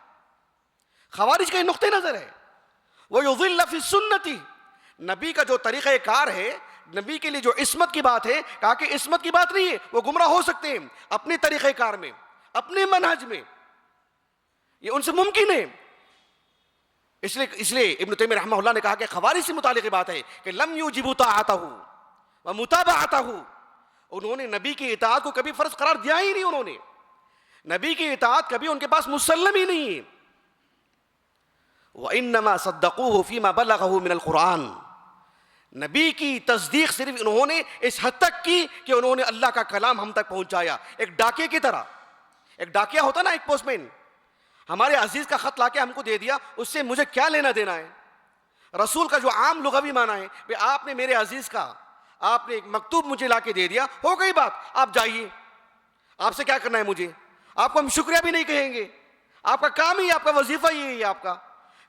خوارج کا یہ نقطہ نظر ہے۔ وَيُضِلَّ فِي السُّنَّةِ، نبی کا جو طریقہ کار ہے، نبی کے لیے جو عصمت کی بات ہے، کہا کہ عصمت کی بات نہیں ہے، وہ گمراہ ہو سکتے ہیں اپنے طریقہ کار میں، اپنے منہج میں، یہ ان سے ممکن ہے۔ اس لیے ابن تیمیہ رحمہ اللہ نے کہا کہ خوارج سے متعلق بات ہے کہ لم یوجبوا طاعتہ ومتابعتہ، انہوں نے نبی کی اطاعت کو کبھی فرض قرار دیا ہی نہیں، انہوں نے نبی کی اطاعت کبھی ان کے پاس مسلم ہی نہیں ہے۔ وَإِنَّمَا صَدَّقُوهُ فِي مَا بَلَغَهُ مِنَ الْقُرْآنِ، نبی کی تصدیق صرف انہوں نے اس حد تک کی کہ انہوں نے اللہ کا کلام ہم تک پہنچایا، ایک ڈاکے کی طرح، ایک ڈاکیا ہوتا نا، ایک پوسٹ مین، ہمارے عزیز کا خط لا کے ہم کو دے دیا، اس سے مجھے کیا لینا دینا ہے؟ رسول کا جو عام لغوی معنی ہے کہ آپ نے میرے عزیز کا، آپ نے ایک مکتوب مجھے لا کے دے دیا، ہو گئی بات، آپ جائیے، آپ سے کیا کرنا ہے مجھے، آپ کو ہم شکریہ بھی نہیں کہیں گے، آپ کا کام ہی، آپ کا وظیفہ ہی ہے آپ کا۔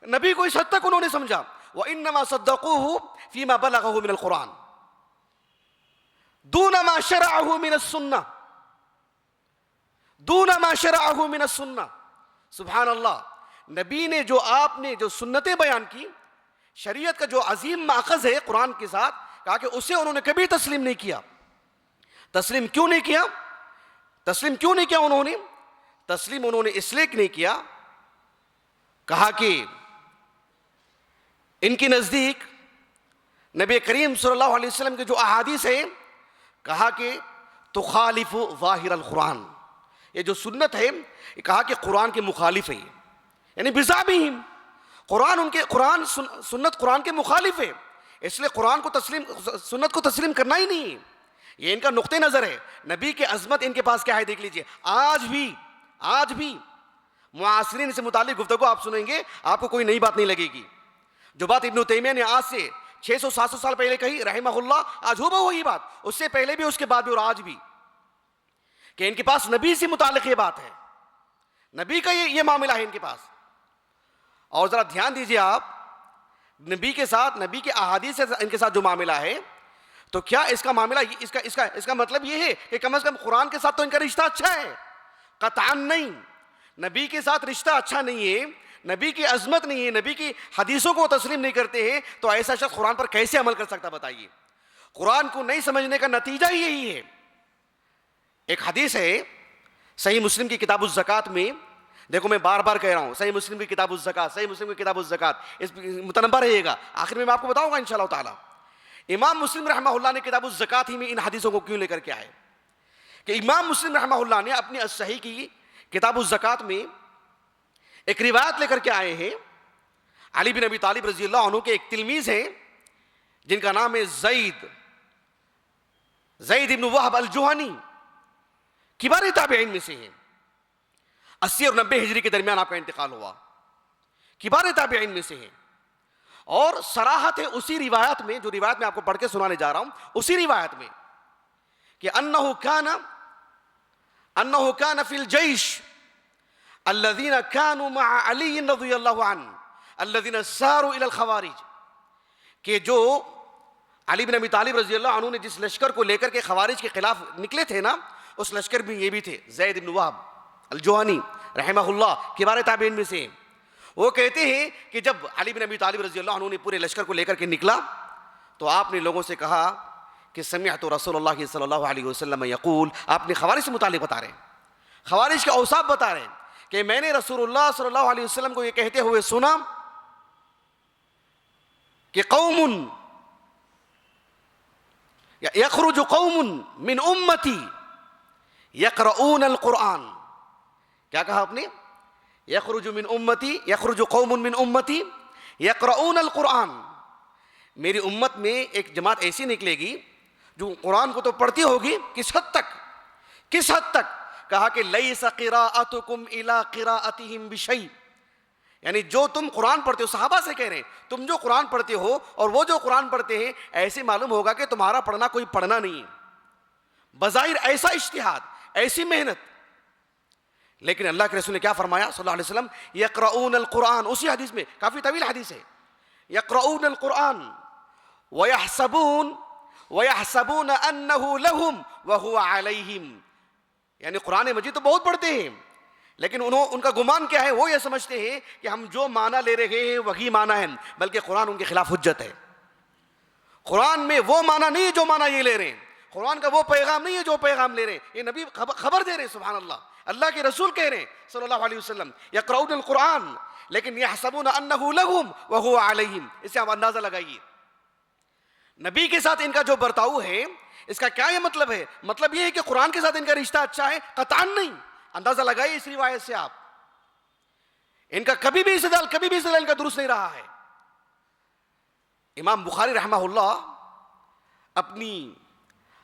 نبی کو اس حد تک انہوں نے سمجھا، وَإِنَّمَا صَدَّقُوهُ فِي مَا بَلَغَهُ مِنَ الْقُرْآنِ دُونَ مَا شَرَعَهُ مِنَ السُّنَّةِ، دُونَ مَا شَرَعَهُ مِنَ السُّنَّةِ، سبحان اللہ، نبی نے جو آپ نے جو سنتیں بیان کی، شریعت کا جو عظیم ماخذ ہے قرآن کے ساتھ، کہا کہ اسے انہوں نے کبھی تسلیم نہیں کیا، تسلیم کیوں نہیں کیا؟ تسلیم کیوں نہیں کیا انہوں نے؟ تسلیم انہوں نے اس لیے نہیں کیا، کہا کہ ان کی نزدیک نبی کریم صلی اللہ علیہ وسلم کے جو احادیث ہیں، کہا کہ تخالف ظاہر القرآن، یہ جو سنت ہے یہ کہا کہ قرآن کے مخالف ہے، یعنی بزعمہم قرآن سنت قرآن کے مخالف ہے، اس لیے قرآن کو تسلیم، سنت کو تسلیم کرنا ہی نہیں ہے۔ یہ ان کا نقطہ نظر ہے۔ نبی کی عظمت ان کے پاس کیا ہے دیکھ لیجئے، آج بھی معاصرین سے متعلق گفتگو آپ سنیں گے، آپ کو کوئی نئی بات نہیں لگے گی۔ جو بات ابن تیمیہ نے آج سے 600-700 سال پہلے کہی رحمہ اللہ، آج ہو وہی بات، اس سے پہلے بھی، اس کے بعد بھی، اور آج بھی، کہ ان کے پاس نبی سے متعلق یہ بات ہے، نبی کا یہ معاملہ ہے ان کے پاس۔ اور ذرا دھیان دیجئے آپ، نبی کے ساتھ، نبی کے احادیث سے ان کے ساتھ جو معاملہ ہے، تو کیا اس کا معاملہ، اس کا مطلب یہ ہے کہ کم از کم قرآن کے ساتھ تو ان کا رشتہ اچھا ہے؟ قطعاً نہیں۔ نبی کے ساتھ رشتہ اچھا نہیں ہے، نبی کی عظمت نہیں ہے، نبی کی حدیثوں کو تسلیم نہیں کرتے ہیں، تو ایسا شخص قرآن پر کیسے عمل کر سکتا بتائیے؟ قرآن کو نہیں سمجھنے کا نتیجہ ہی یہی ہے۔ ایک حدیث ہے صحیح مسلم کی کتاب الزکوٰۃ میں، دیکھو میں بار بار کہہ رہا ہوں، صحیح مسلم کی کتاب الزکوٰۃ، صحیح مسلم کی کتاب الزکوٰۃ، اس متنبہ رہیے گا، آخر میں آپ کو بتاؤں گا انشاءاللہ تعالیٰ۔ امام مسلم رحمہ اللہ نے کتاب الزکوٰۃ ہی میں ان حدیثوں کو کیوں لے کر کے آئے؟ کہ امام مسلم رحمہ اللہ نے اپنی الصحیح کی کتاب الزکوٰۃ میں ایک روایت لے کر کے آئے ہیں، علی بن ابی طالب رضی اللہ عنہ کے ایک تلمیذ ہیں جن کا نام ہے زید ابن وہب الجہنی، کبار تابعین میں سے ہیں، 80 اور 90 ہجری کے درمیان آپ کا انتقال ہوا، کبار تابعین میں سے ہیں۔ اور صراحت ہے اسی روایت میں، جو روایت میں آپ کو پڑھ کے سنانے جا رہا ہوں، اسی روایت میں کہ انہو کان فی الجیش الذین کانوا مع علی رضی اللہ عنہ الذین ساروا الی الخوارج، کہ جو علی بن ابی طالب رضی اللہ عنہ نے جس لشکر کو لے کر کے خوارج کے خلاف نکلے تھے نا، اس لشکر میں یہ بھی تھے، زید بن وہب الجہنی رحمہ اللہ، کبار تابعین میں سے۔ وہ کہتے ہیں کہ جب علی بن ابی طالب رضی اللہ عنہ نے پورے لشکر کو لے کر کے نکلا، تو آپ نے لوگوں سے کہا کہ سمعت رسول اللہ صلی اللہ علیہ وسلم یقول، آپ نے خوارج سے متعلق بتا رہے ہیں، خوارج کے اوصاف بتا رہے ہیں کہ میں نے رسول اللہ صلی اللہ علیہ وسلم کو یہ کہتے ہوئے سنا کہ قوم یخرج قوم من امتی یقرؤون القرآن، کیا کہا آپ نے؟ یخرج من امتی، یخرج قوم من امتی یقرؤون القرآن، میری امت میں ایک جماعت ایسی نکلے گی جو قرآن کو تو پڑھتی ہوگی، کس حد تک؟ کہا کہ لیس قراءتکم الی قراءتہم بشیء، یعنی جو تم قرآن پڑھتے ہو، صحابہ سے کہہ رہے ہیں، تم جو قرآن پڑھتے ہو اور وہ جو قرآن پڑھتے ہیں، ایسے معلوم ہوگا کہ تمہارا پڑھنا کوئی پڑھنا نہیں ہے، بظاہر ایسا اجتہاد، ایسی محنت، لیکن اللہ کے رسول نے کیا فرمایا صلی اللہ علیہ وسلم؟ یقرؤون القرآن، اسی حدیث میں، کافی طویل حدیث ہے، یقرؤون القرآن ویحسبون انہ لہم وہو علیہم، یعنی قرآن مجید تو بہت پڑھتے ہیں، لیکن ان کا گمان کیا ہے؟ وہ یہ سمجھتے ہیں کہ ہم جو معنی لے رہے ہیں وہی معنی ہے، بلکہ قرآن ان کے خلاف حجت ہے۔ قرآن میں وہ معنی نہیں ہے جو معنی یہ لے رہے ہیں، قرآن کا وہ پیغام نہیں ہے جو پیغام لے رہے ہیں، یہ نبی خبر دے رہے ہیں، سبحان اللہ، اللہ کے رسول کہہ رہے ہیں صلی اللہ علیہ وسلم، یقرؤون القرآن لیکن یحسبون انہ لہم وہو علیہم، اس سے آپ اندازہ لگائیے نبی کے ساتھ ان کا جو برتاؤ ہے، اس کا کیا یہ مطلب ہے؟ مطلب یہ ہے کہ قرآن کے ساتھ ان کا رشتہ اچھا ہے؟ قطعاً نہیں۔ اندازہ لگائیے اس روایت سے آپ، ان کا کبھی بھی استدلال ان کا درست نہیں رہا ہے۔ امام بخاری رحمہ اللہ اپنی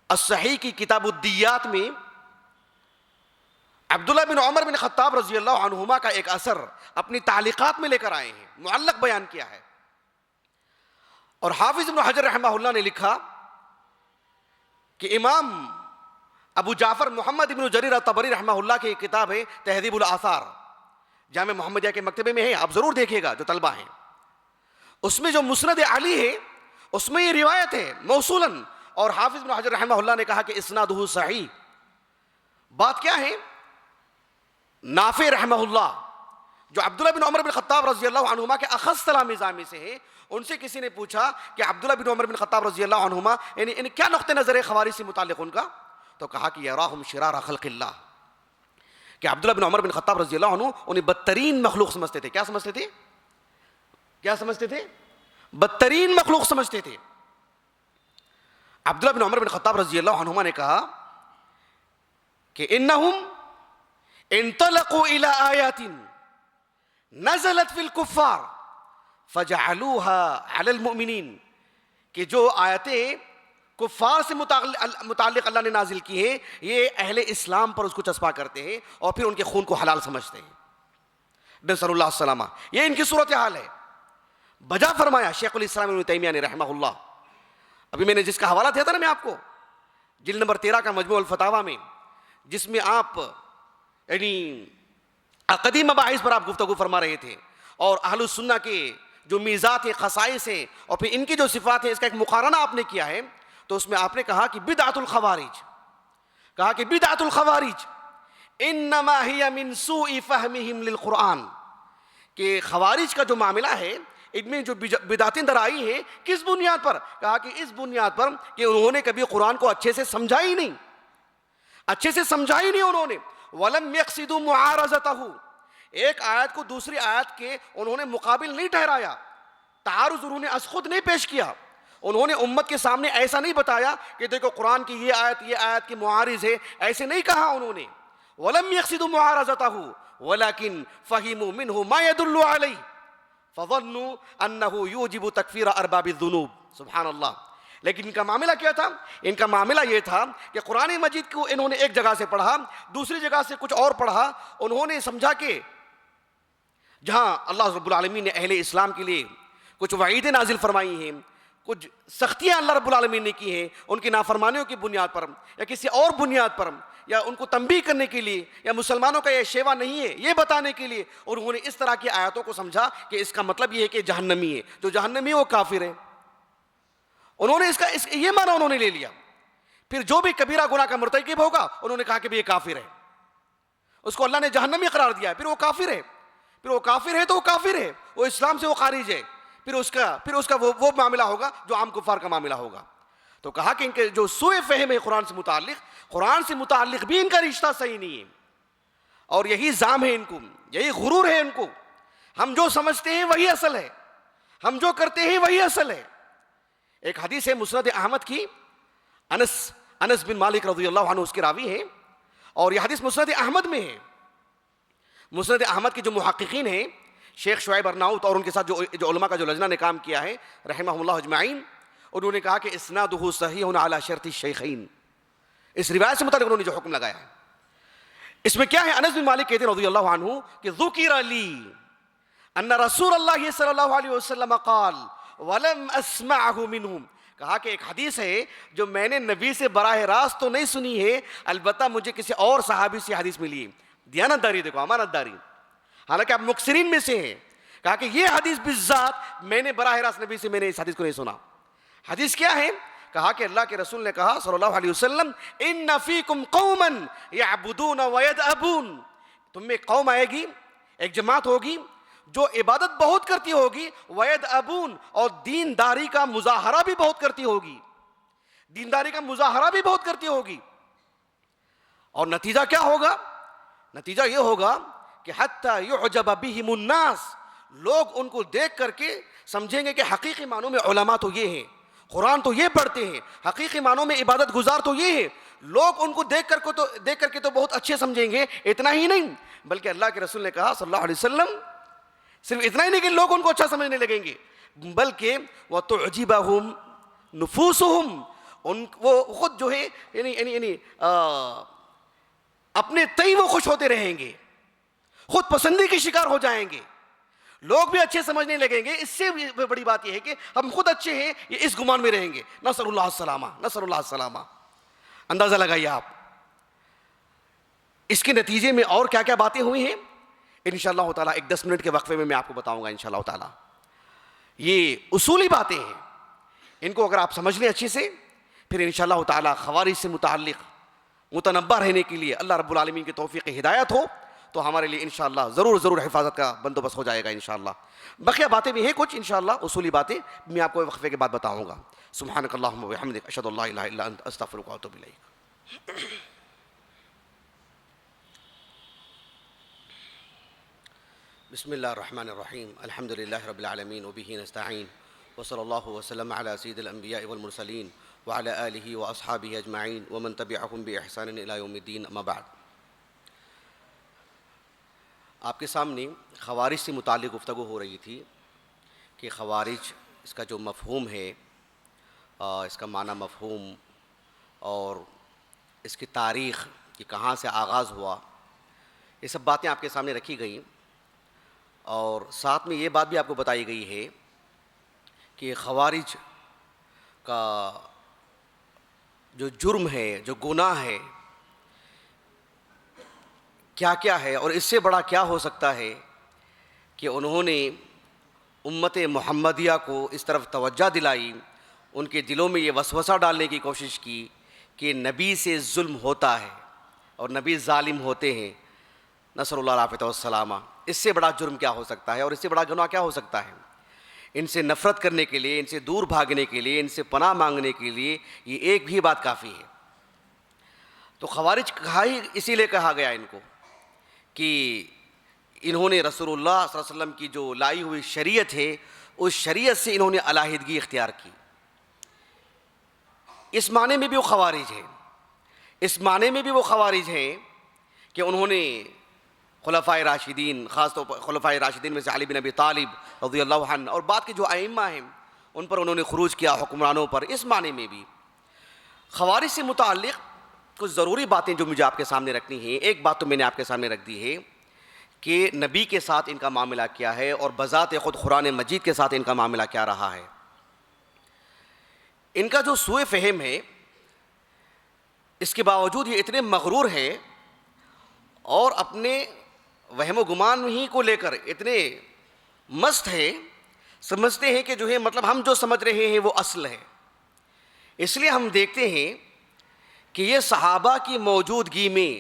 الصحیح کی کتاب الدیات میں عبداللہ بن عمر بن خطاب رضی اللہ عنہما کا ایک اثر اپنی تعلیقات میں لے کر آئے ہیں، معلق بیان کیا ہے، اور حافظ ابن حجر رحمہ اللہ نے لکھا کہ امام ابو جعفر محمد ابن جریر الطبری رحمہ اللہ کی ایک کتاب ہے تہذیب الاثار، جامع محمدیہ کے مکتبے میں ہے، آپ ضرور دیکھیے گا جو طلبہ ہیں، اس میں جو مسند علی ہے اس میں یہ روایت ہے موصولاً، اور حافظ ابن حجر رحمہ اللہ نے کہا کہ اسنادہ صحیح۔ بات کیا ہے؟ نافع رحمہ اللہ جو عبداللہ بن عمر بن خطاب رضی اللہ عنہما کے اخص تلامذہ میں سے ہیں، ان سے کسی نے پوچھا کہ عبداللہ بن عمر بن خطاب رضی اللہ عنہما یعنی کیا نقطہ نظر ہے خوارج سے متعلق ان کا؟ تو کہا کہ یراہم شرار خلق اللہ، کہ عبداللہ بن عمر بن خطاب رضی اللہ عنہ انہیں بدترین مخلوق سمجھتے تھے. کیا سمجھتے تھے؟ کیا سمجھتے تھے؟ بدترین مخلوق سمجھتے تھے. عبداللہ بن عمر بن خطاب رضی اللہ عنہما نے کہا کہ انہم انطلقوا الى آیات نزلت فی الکفار فجعلوها علی المؤمنین، کہ جو آیتیں کفار سے متعلق اللہ نے نازل کی ہیں یہ اہل اسلام پر اس کو چسپا کرتے ہیں اور پھر ان کے خون کو حلال سمجھتے ہیں. نسأل اللہ السلامہ. یہ ان کی صورتحال ہے. بجا فرمایا شیخ الاسلام ابن تیمیہ نے رحمہ اللہ، ابھی میں نے جس کا حوالہ دیا تھا نا میں آپ کو، جلد نمبر 13 کا مجموع الفتاوی میں، جس میں آپ یعنی عقدی مباحث پر آپ گفتگو فرما رہے تھے اور اہل السنہ کے جو میزات ہیں، خصائص ہیں اور پھر ان کی جو صفات ہیں، اس کا ایک مقارنہ آپ نے کیا ہے. تو اس میں آپ نے کہا کہ بدعۃ الخوارج، کہا کہ بدعۃ الخوارج انما ہی من سوء فہمہم للقرآن، کہ خوارج کا جو معاملہ ہے ان میں جو بدعتیں در آئی ہیں کس بنیاد پر؟ کہا کہ اس بنیاد پر کہ انہوں نے کبھی قرآن کو اچھے سے سمجھا ہی نہیں، اچھے سے سمجھا ہی نہیں انہوں نے. وَلَمْ يَقْصِدُوا مُعَارَضَتَهُ، ایک آیت کو دوسری آیت کے انہوں نے مقابل نہیں ٹھہرایا، تعارض انہوں نے از خود نہیں پیش کیا. انہوں نے امت کے سامنے ایسا نہیں بتایا کہ دیکھو قرآن کی یہ آیت کی معارض ہے، ایسے نہیں کہا انہوں نے. وَلَمْ يَقْصِدُوا مُعَارَضَتَهُ وَلَكِنْ فَهِمُوا مِنْهُ مَا يَدُلُّ عَلَيْهِ فَظَنُّوا أَنَّهُ يُوجِبُ تَكْفِيرَ أَرْبَابِ الذُّنُوبِ. سبحان اللہ. لیکن ان کا معاملہ کیا تھا؟ ان کا معاملہ یہ تھا کہ قرآن مجید کو انہوں نے ایک جگہ سے پڑھا، دوسری جگہ سے کچھ اور پڑھا. انہوں نے سمجھا کہ جہاں اللہ رب العالمین نے اہل اسلام کے لیے کچھ وعیدیں نازل فرمائی ہیں، کچھ سختیاں اللہ رب العالمین نے کی ہیں ان کی نافرمانیوں کی بنیاد پر یا کسی اور بنیاد پر، یا ان کو تنبیہ کرنے کے لیے، یا مسلمانوں کا یہ شیوا نہیں ہے یہ بتانے کے لیے، انہوں نے اس طرح کی آیاتوں کو سمجھا کہ اس کا مطلب یہ ہے کہ جہنمی ہے، جو جہنمی ہے وہ کافر ہے. انہوں نے یہ معنی انہوں نے لے لیا. پھر جو بھی کبیرہ گناہ کا مرتکب ہوگا انہوں نے کہا کہ یہ کافر ہے، اس کو اللہ نے جہنمی قرار دیا ہے، پھر وہ کافر ہے. پھر وہ کافر ہے تو وہ کافر ہے، وہ اسلام سے وہ خارج ہے. پھر اس کا وہ معاملہ ہوگا جو عام کفار کا معاملہ ہوگا. تو کہا کہ ان کے جو سوء فہم ہے قرآن سے متعلق بھی ان کا رشتہ صحیح نہیں ہے، اور یہی زام ہے ان کو، یہی غرور ہے ان کو. ہم جو سمجھتے ہیں وہی اصل ہے، ہم جو کرتے ہیں وہی اصل ہے. ایک حدیث ہے مسند احمد کی، انس بن مالک رضی اللہ عنہ اس کے راوی ہیں، اور یہ حدیث مسند احمد میں ہے. مسند احمد کے جو محققین ہیں شیخ شعیب ارناؤت اور ان کے ساتھ جو علماء کا جو لجنہ نے کام کیا ہے رحمہ اللہ اجمعین، انہوں نے کہا کہ اسنادہ صحیح علی شرط الشیخین. اس روایت سے متعلق انہوں نے جو حکم لگایا ہے اس میں کیا ہے؟ انس بن مالک کہتے ہیں رضی اللہ عنہ کہ ذکر لی ان رسول اللہ صلی اللہ علیہ وسلم قال ولم اسمعه منہم. کہا کہ ایک حدیث ہے جو میں نے نبی سے براہ راست تو نہیں سنی ہے، البتہ مجھے کسی اور صحابی سے حدیث ملی. دیانت داری دیکھو، امانت داری، حالانکہ آپ مکثرین میں سے ہیں. کہا کہ یہ حدیث بالذات میں نے براہ راست نبی سے میں نے اس حدیث کو نہیں سنا. حدیث کیا ہے؟ کہا کہ اللہ کے رسول نے کہا صلی اللہ علیہ وسلم ان فیکم قوما یعبدون ویدعبون، تم میں قوم آئے گی، ایک جماعت ہوگی جو عبادت بہت کرتی ہوگی، ویدعبون اور دینداری کا مظاہرہ بھی بہت کرتی ہوگی، دینداری کا مظاہرہ بھی بہت کرتی ہوگی. اور نتیجہ کیا ہوگا؟ نتیجہ یہ ہوگا کہ حتی یعجب بہم الناس، لوگ ان کو دیکھ کر کے سمجھیں گے کہ حقیقی معنوں میں علماء تو یہ ہیں، قرآن تو یہ پڑھتے ہیں، حقیقی معنوں میں عبادت گزار تو یہ ہیں. لوگ ان کو دیکھ کر کے تو بہت اچھے سمجھیں گے. اتنا ہی نہیں بلکہ اللہ کے رسول نے کہا صلی اللہ علیہ وسلم صرف اتنا ہی نہیں کہ لوگ ان کو اچھا سمجھنے لگیں گے، بلکہ وَتُعْجِبَهُمْ نُفُوسُهُمْ، وہ خود جو ہے یعنی اپنے تئیں وہ خوش ہوتے رہیں گے، خود پسندی کے شکار ہو جائیں گے، لوگ بھی اچھے سمجھنے لگیں گے. اس سے بڑی بات یہ ہے کہ ہم خود اچھے ہیں، یہ اس گمان میں رہیں گے. نسأل اللہ السلامہ، نسأل اللہ السلامہ. اندازہ لگائیے آپ اس کے نتیجے میں اور کیا کیا باتیں ہوئی ہیں. انشاءاللہ تعالیٰ ایک 10 منٹ کے وقفے میں آپ کو بتاؤں گا انشاءاللہ تعالیٰ. یہ اصولی باتیں ہیں، ان کو اگر آپ سمجھ لیں اچھے سے، پھر انشاءاللہ تعالیٰ خوارج سے متعلق متنبہ رہنے کے لیے اللہ رب العالمین کی توفیق ہدایت ہو تو ہمارے لیے انشاءاللہ ضرور حفاظت کا بندوبست ہو جائے گا انشاءاللہ. بقیہ باتیں بھی ہیں کچھ انشاءاللہ اصولی باتیں میں آپ کو وقفے کے بعد بتاؤں گا. سبحانک اللہم و بحمدک اشہد ان لا الہ الا انت استغفرک و اتوب الیک. بسم اللہ الرحمن الرحیم الحمد للہ رب العالمین وبہ نستعین وصلی اللہ وسلم علی سید الانبیاء والمرسلین وعلی آلہ واصحابہ اجمعین ومن تبعہم بإحسان الی یوم الدین اما بعد۔ آپ کے سامنے خوارج سے متعلق گفتگو ہو رہی تھی کہ خوارج اس کا جو مفہوم ہے، اس کا معنی مفہوم اور اس کی تاریخ کہ کہاں سے آغاز ہوا، یہ سب باتیں آپ کے سامنے رکھی گئیں، اور ساتھ میں یہ بات بھی آپ کو بتائی گئی ہے کہ خوارج کا جو جرم ہے، جو گناہ ہے، کیا کیا ہے، اور اس سے بڑا کیا ہو سکتا ہے کہ انہوں نے امت محمدیہ کو اس طرف توجہ دلائی، ان کے دلوں میں یہ وسوسہ ڈالنے کی کوشش کی کہ نبی سے ظلم ہوتا ہے اور نبی ظالم ہوتے ہیں، نصر اللہ العافیہ والسلامہ۔ اس سے بڑا جرم کیا ہو سکتا ہے اور اس سے بڑا گناہ کیا ہو سکتا ہے؟ ان سے نفرت کرنے کے لیے، ان سے دور بھاگنے کے لیے، ان سے پناہ مانگنے کے لیے یہ ایک بھی بات کافی ہے۔ تو خوارج کہا ہی اسی لیے کہا گیا ان کو کہ انہوں نے رسول اللہ صلی اللہ علیہ وسلم کی جو لائی ہوئی شریعت ہے، اس شریعت سے انہوں نے علیحدگی اختیار کی۔ اس معنی میں بھی وہ خوارج ہیں، اس معنی میں بھی وہ خوارج ہیں کہ انہوں نے خلفائے راشدین، خاص طور پر خلفائے راشدین میں سے علی بن ابی طالب رضی اللہ عنہ اور بعد کے جو ائمہ ہیں ان پر انہوں نے خروج کیا، حکمرانوں پر۔ اس معنی میں بھی خوارج سے متعلق کچھ ضروری باتیں جو مجھے آپ کے سامنے رکھنی ہیں۔ ایک بات تو میں نے آپ کے سامنے رکھ دی ہے کہ نبی کے ساتھ ان کا معاملہ کیا ہے اور بذات خود قرآن مجید کے ساتھ ان کا معاملہ کیا رہا ہے۔ ان کا جو سوء فہم ہے، اس کے باوجود یہ اتنے مغرور ہیں اور اپنے وہم و گمان ہی کو لے کر اتنے مست ہیں، سمجھتے ہیں کہ جو ہے مطلب ہم جو سمجھ رہے ہیں وہ اصل ہے۔ اس لیے ہم دیکھتے ہیں کہ یہ صحابہ کی موجودگی میں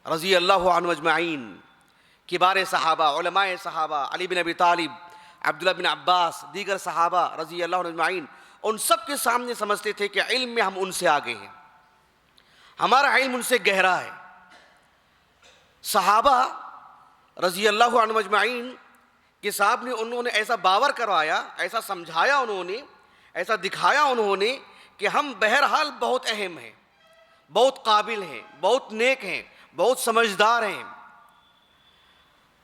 رضی اللہ عنہ اجمعین، کبار صحابہ، علماء صحابہ، علی بن ابی طالب، عبداللہ بن عباس، دیگر صحابہ رضی اللہ عنہ اجمعین، ان سب کے سامنے سمجھتے تھے کہ علم میں ہم ان سے آگے ہیں، ہمارا علم ان سے گہرا ہے۔ صحابہ رضی اللہ عنہ اجمعین کے صاحب نے انہوں نے ایسا باور کروایا، ایسا سمجھایا، انہوں نے ایسا دکھایا انہوں نے کہ ہم بہرحال بہت اہم ہیں، بہت قابل ہیں، بہت نیک ہیں، بہت سمجھدار ہیں۔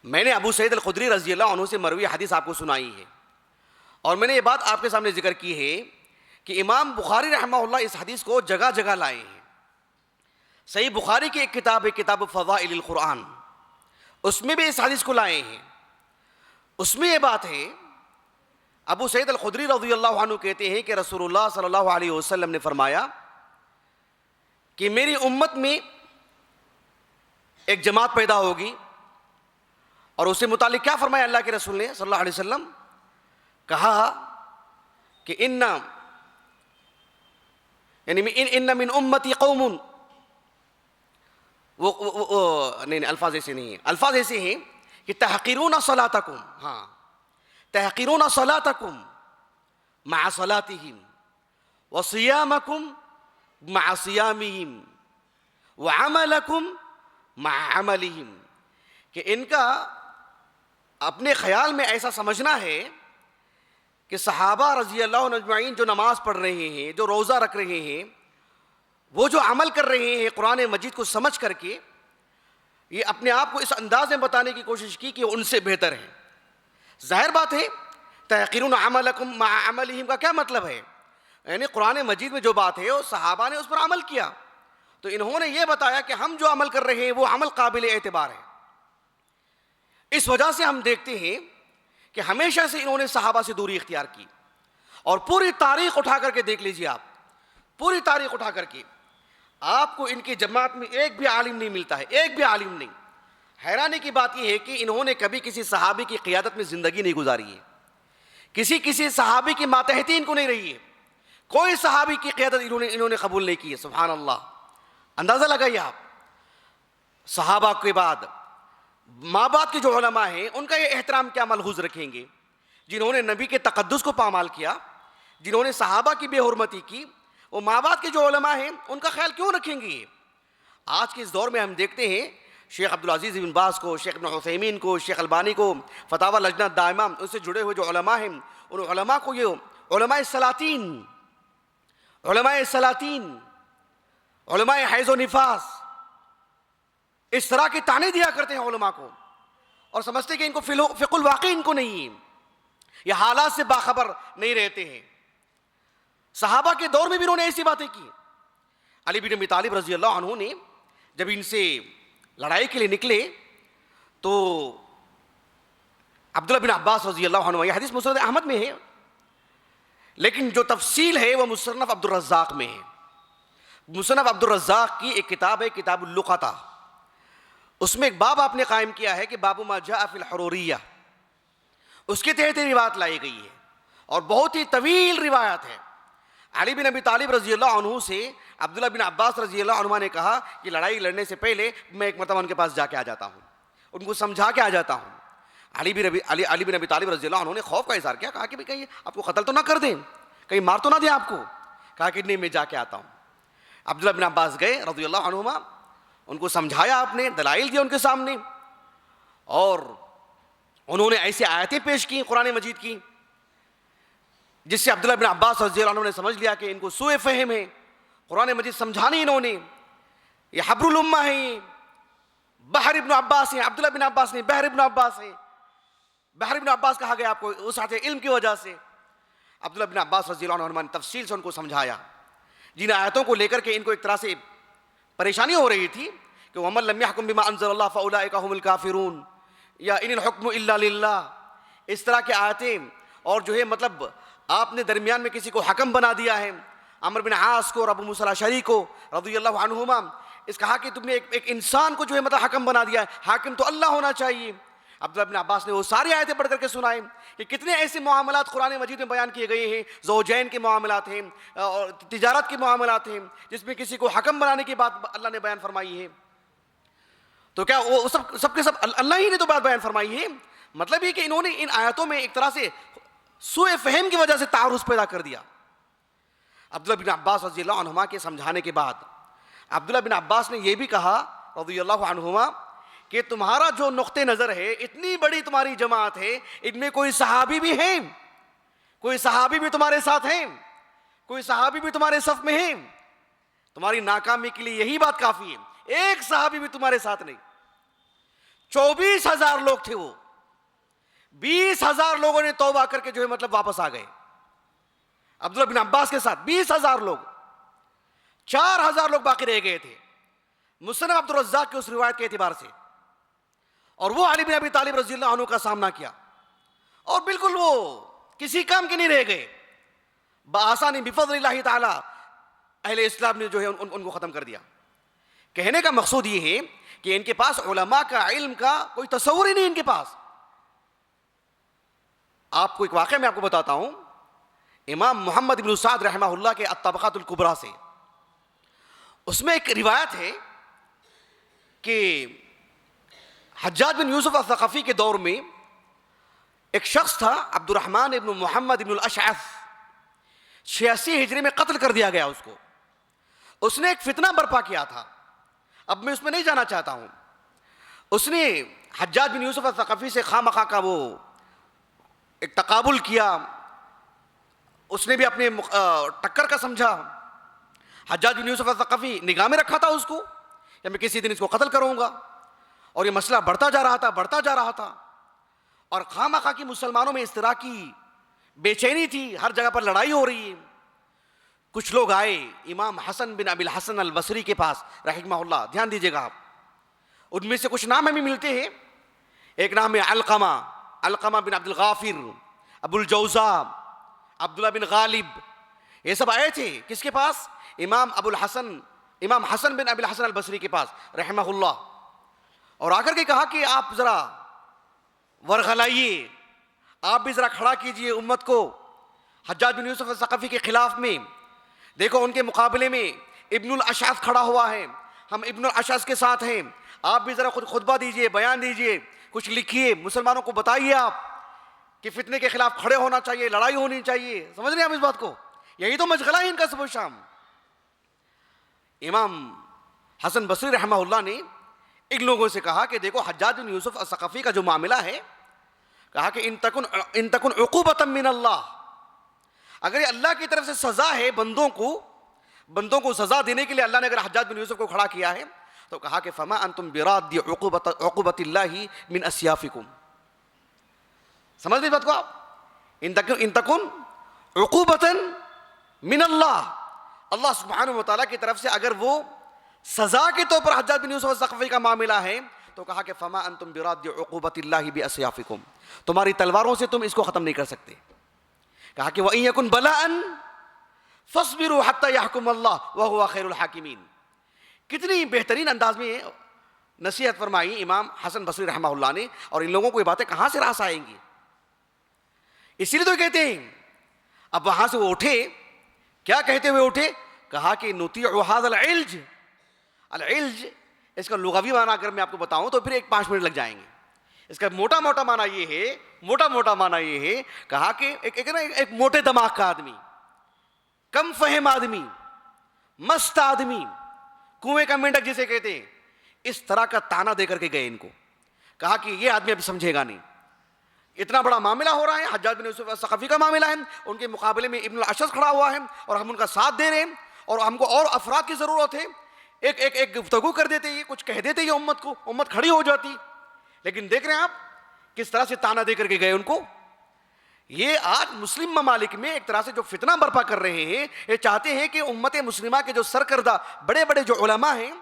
میں نے ابو سعید الخدری رضی اللہ عنہ سے مروی حدیث آپ کو سنائی ہے، اور میں نے یہ بات آپ کے سامنے ذکر کی ہے کہ امام بخاری رحمہ اللہ اس حدیث کو جگہ جگہ لائے ہیں۔ صحیح بخاری کی ایک کتاب ہے، کتاب فضائل القرآن، اس میں بھی اس حدیث کو لائے ہیں۔ اس میں یہ بات ہے، ابو سعید الخدری رضی اللہ عنہ کہتے ہیں کہ رسول اللہ صلی اللہ علیہ وسلم نے فرمایا کہ میری امت میں ایک جماعت پیدا ہوگی، اور اس سے متعلق کیا فرمایا اللہ کے رسول نے صلی اللہ علیہ وسلم؟ کہا کہ ان من امتی قوم، نہیں الفاظ ایسے نہیں ہیں، الفاظ ایسے ہیں کہ تحقرون صلاتکم، ہاں تحقرون صلاتکم مع صلاتہم وصیامکم مع صیامہم وعملکم مع عملہم، کہ ان کا اپنے خیال میں ایسا سمجھنا ہے کہ صحابہ رضی اللہ عنہ اجمعین جو نماز پڑھ رہے ہیں، جو روزہ رکھ رہے ہیں، وہ جو عمل کر رہے ہیں قرآن مجید کو سمجھ کر کے، یہ اپنے آپ کو اس انداز میں بتانے کی کوشش کی کہ ان سے بہتر ہیں۔ ظاہر بات ہے تحقرون عملکم مع عملہم کا کیا مطلب ہے؟ یعنی قرآن مجید میں جو بات ہے وہ صحابہ نے اس پر عمل کیا، تو انہوں نے یہ بتایا کہ ہم جو عمل کر رہے ہیں وہ عمل قابل اعتبار ہے۔ اس وجہ سے ہم دیکھتے ہیں کہ ہمیشہ سے انہوں نے صحابہ سے دوری اختیار کی، اور پوری تاریخ اٹھا کر کے دیکھ لیجیے آپ، پوری تاریخ اٹھا کر کے آپ کو ان کی جماعت میں ایک بھی عالم نہیں ملتا ہے، ایک بھی عالم نہیں۔ حیرانی کی بات یہ ہے کہ انہوں نے کبھی کسی صحابی کی قیادت میں زندگی نہیں گزاری ہے، کسی صحابی کی ماتحتی ان کو نہیں رہی ہے، کوئی صحابی کی قیادت انہوں نے قبول نہیں کی ہے۔ سبحان اللہ، اندازہ لگائیے آپ، صحابہ کے بعد ماں باپ کے جو علماء ہیں ان کا یہ احترام کیا ملحوظ رکھیں گے، جنہوں نے نبی کے تقدس کو پامال کیا، جنہوں نے صحابہ کی بے حرمتی کی، وہ ماں باپ کے جو علماء ہیں ان کا خیال کیوں رکھیں گے؟ آج کے اس دور میں ہم دیکھتے ہیں شیخ عبدالعزیز بن باز کو، شیخ ابن عثیمین کو، شیخ البانی کو، فتاوی لجنہ دائمہ ان سے جڑے ہوئے جو علماء ہیں، ان علماء کو یہ علماء سلاطین، علماء سلاطین، علماء حیض و نفاس، اس طرح کے طعنے دیا کرتے ہیں علماء کو، اور سمجھتے کہ ان کو فقہ الواقع ان کو نہیں، یہ حالات سے باخبر نہیں رہتے ہیں۔ صحابہ کے دور میں بھی انہوں نے ایسی باتیں کی۔ علی بن ابی طالب رضی اللہ عنہ نے جب ان سے لڑائی کے لیے نکلے تو عبداللہ بن عباس رضی اللہ عنہ، یہ حدیث مسند احمد میں ہے لیکن جو تفصیل ہے وہ مصنف عبد الرزاق میں ہے۔ مصنف عبد الرزاق کی ایک کتاب ہے کتاب اللقطہ، اس میں ایک باب آپ نے قائم کیا ہے کہ باب ما جاء فی الحروریہ، اس کے تحت روایت لائی گئی ہے اور بہت ہی طویل روایت ہے۔ علی بن ابی طالب رضی اللہ عنہ سے عبداللہ بن عباس رضی اللہ عنہ نے کہا کہ لڑائی لڑنے سے پہلے میں ایک مرتبہ ان کے پاس جا کے آ جاتا ہوں، ان کو سمجھا کے آ جاتا ہوں۔ علی بن ابی طالب رضی اللہ عنہ نے خوف کا اظہار کیا، کہا کہ کہیں آپ کو قتل تو نہ کر دیں، کہیں مار تو نہ دیں آپ کو، کہا کہ نہیں میں جا کے آتا ہوں۔ عبداللہ بن عباس گئے رضی اللہ عنہما، ان کو سمجھایا، آپ نے دلائل دیا ان کے سامنے، اور انہوں نے ایسی آیتیں پیش کی قرآن مجید کی جس سے عبداللہ بن عباس رضی اللہ عنہ نے سمجھ لیا کہ ان کو سوء فہم ہے، قرآن مجید سمجھانی انہوں نے، یہ حبر الامہ ہے، یہ بحر ابن عباس ہیں، عبداللہ بن عباس نے بحر ابن عباس ہیں، بحر ابن عباس کہا گیا آپ کو وسعت علم کی وجہ سے۔ عبداللہ بن عباس رضی اللہ عنہ نے تفصیل سے ان کو سمجھایا، جن آیتوں کو لے کر کے ان کو ایک طرح سے پریشانی ہو رہی تھی کہ وَمَن لَّمْ يَحْكُم بِمَا أَنزَلَ اللَّهُ فَأُولَٰئِكَ هُمُ الْكَافِرُونَ، یا ان الحکم الا للہ، اس طرح کی آیتیں، اور جو ہے مطلب آپ نے درمیان میں کسی کو حکم بنا دیا ہے، عمرو بن عاص کو اور ابو موسیٰ الاشعری کو رضی اللہ عنہما، اس کہا کہ تم نے ایک انسان کو جو ہے مطلب حکم بنا دیا ہے، حاکم تو اللہ ہونا چاہیے۔ عبداللہ بن عباس نے وہ ساری آیتیں پڑھ کر کے سنائے کہ کتنے ایسے معاملات قرآن مجید میں بیان کیے گئے ہیں، زوجین کے معاملات ہیں اور تجارت کے معاملات ہیں، جس میں کسی کو حکم بنانے کی بات اللہ نے بیان فرمائی ہے۔ تو کیا وہ سب کے سب اللہ ہی نے تو بات بیان فرمائی ہے؟ مطلب یہ کہ انہوں نے ان آیتوں میں ایک طرح سے سوء فہم کی وجہ سے تعارض پیدا کر دیا۔ عبداللہ بن عباس رضی اللہ عنہما کے سمجھانے کے بعد عبداللہ بن عباس نے یہ بھی کہا رضی اللہ عنہما کہ تمہارا جو نقطہ نظر ہے، اتنی بڑی تمہاری جماعت ہے، ان میں کوئی صحابی بھی ہیں، کوئی صحابی بھی تمہارے ساتھ ہیں، کوئی صحابی بھی تمہارے صف میں ہیں، تمہاری ناکامی کے لیے یہی بات کافی ہے، ایک صحابی بھی تمہارے ساتھ نہیں۔ 24,000 لوگ تھے، وہ 20,000 لوگوں نے توبہ کر کے جو ہے مطلب واپس آ گئے عبداللہ بن عباس کے ساتھ، 20,000 لوگ، 4,000 لوگ باقی رہ گئے تھے مصنف عبد الرزاق کی اس روایت کے اعتبار سے، اور وہ علی بن ابی طالب رضی اللہ عنہ کا سامنا کیا، اور بالکل وہ کسی کام کے نہیں رہ گئے، بآسانی بفضل اللہ تعالی اہل اسلام نے جو ہے ان کو ختم کر دیا۔ کہنے کا مقصود یہ ہے کہ ان کے پاس علماء کا علم کا کوئی تصور ہی نہیں ان کے پاس۔ آپ کو ایک واقعہ میں آپ کو بتاتا ہوں، امام محمد بن سعد رحمہ اللہ کے الطبقات الکبریٰ سے، اس میں ایک روایت ہے کہ حجاج بن یوسف الثقفی کے دور میں ایک شخص تھا عبد الرحمن ابن محمد ابن الاشعث، 86 ہجری میں قتل کر دیا گیا اس کو۔ اس نے ایک فتنہ برپا کیا تھا، اب میں اس میں نہیں جانا چاہتا ہوں۔ اس نے حجاج بن یوسف الثقفی سے خواہ مخواہ کا وہ ایک تقابل کیا، اس نے بھی اپنے ٹکر کا سمجھا۔ حجاج بن یوسف الثقفی نگاہ میں رکھا تھا اس کو کہ میں کسی دن اس کو قتل کروں گا، اور یہ مسئلہ بڑھتا جا رہا تھا، اور خواہ مخواہ کی مسلمانوں میں اس طرح کی بے چینی تھی، ہر جگہ پر لڑائی ہو رہی ہے۔ کچھ لوگ آئے امام حسن بن ابی الحسن البصری کے پاس رحمہ اللہ، دھیان دیجیے گا آپ، ان میں سے کچھ نام ہمیں ملتے ہیں۔ ایک نام ہے علقمہ بن عبد الغافر، ابو الجوزاء، عبداللہ بن غالب، یہ سب آئے تھے کس کے پاس؟ امام حسن بن ابی الحسن البصری کے پاس رحمہ اللہ، اور آ کر کے کہا کہ آپ ذرا ورغلائیے، آپ بھی ذرا کھڑا کیجئے امت کو حجاج بن یوسف الثقفی کے خلاف میں۔ دیکھو ان کے مقابلے میں ابن الاشعث کھڑا ہوا ہے، ہم ابن الاشعث کے ساتھ ہیں، آپ بھی ذرا خود خطبہ دیجئے، بیان دیجئے، کچھ لکھیے، مسلمانوں کو بتائیے آپ کہ فتنے کے خلاف کھڑے ہونا چاہیے، لڑائی ہونی چاہیے۔ سمجھ رہے ہیں آپ اس بات کو؟ یہی تو مشغلہ ہے ان کا صبح و شام۔ امام حسن بصری رحمہ اللہ نے ان لوگوں سے کہا کہ دیکھو حجاج بن یوسف الثقفی کا جو معاملہ ہے، کہا کہ ان تکن عقوبۃ من اللہ، اگر یہ اللہ کی طرف سے سزا ہے بندوں کو سزا دینے کے لیے اللہ نے اگر حجاج بن یوسف کو کھڑا کیا ہے، تو کہا کہ فما انتم براد عقوبۃ اللہ من اسیافکم. سمجھ لی بات کو آپ؟ ان تکن عقوبۃ من اللہ، اللہ سبحانہ و تعالیٰ کی طرف سے اگر وہ سزا کے طور پر حجاج بن یوسف الثقفی کا معاملہ ہے، تو کہا کہ فما انتم براد عقوبۃ اللہ باسیافکم، تمہاری تلواروں سے تم اس کو ختم نہیں کر سکتے. کہا کہ وَإِن يَكُنْ بَلَاءً فَاصْبِرُوا حَتَّى يَحْكُمَ اللَّهُ وَهُوَ خَيْرُ الْحَاكِمِينَ. کتنی بہترین انداز میں نصیحت فرمائی امام حسن بصری رحمہ اللہ نے، اور ان لوگوں کو یہ باتیں کہاں سے راس آئیں گی؟ اسی لیے تو کہتے ہیں. اب وہاں سے وہ اٹھے، کیا کہتے ہوئے اٹھے؟ کہا کہ نُطِيعُ هَذَا الْعِلْجِ. العلج اس کا لغوی معنی اگر میں آپ کو بتاؤں تو پھر 5 منٹ لگ جائیں گے. اس کا موٹا معنی یہ ہے کہا کہ ایک موٹے دماغ کا آدمی، کم فہم آدمی، مست آدمی، کنویں کا مینڈک جسے کہتے ہیں، اس طرح کا تانا دے کر کے گئے ان کو. کہا کہ یہ آدمی ابھی سمجھے گا نہیں، اتنا بڑا معاملہ ہو رہا ہے، حجاج بن یوسف الثقفی کا معاملہ ہے، ان کے مقابلے میں ابن الاشعث کھڑا ہوا ہے اور ہم ان کا ساتھ دے رہے ہیں، اور ہم کو اور افراد کی ضرورت ہے. ایک گفتگو کر دیتے، یہ کچھ کہہ دیتے، یہ امت کھڑی ہو جاتی. لیکن دیکھ رہے ہیں آپ کس طرح سے تانا دے کر کے گئے ان کو. یہ آج مسلم ممالک میں ایک طرح سے جو فتنہ برپا کر رہے ہیں، یہ چاہتے ہیں کہ امت مسلمہ کے جو سرکردہ بڑے بڑے جو علماء ہیں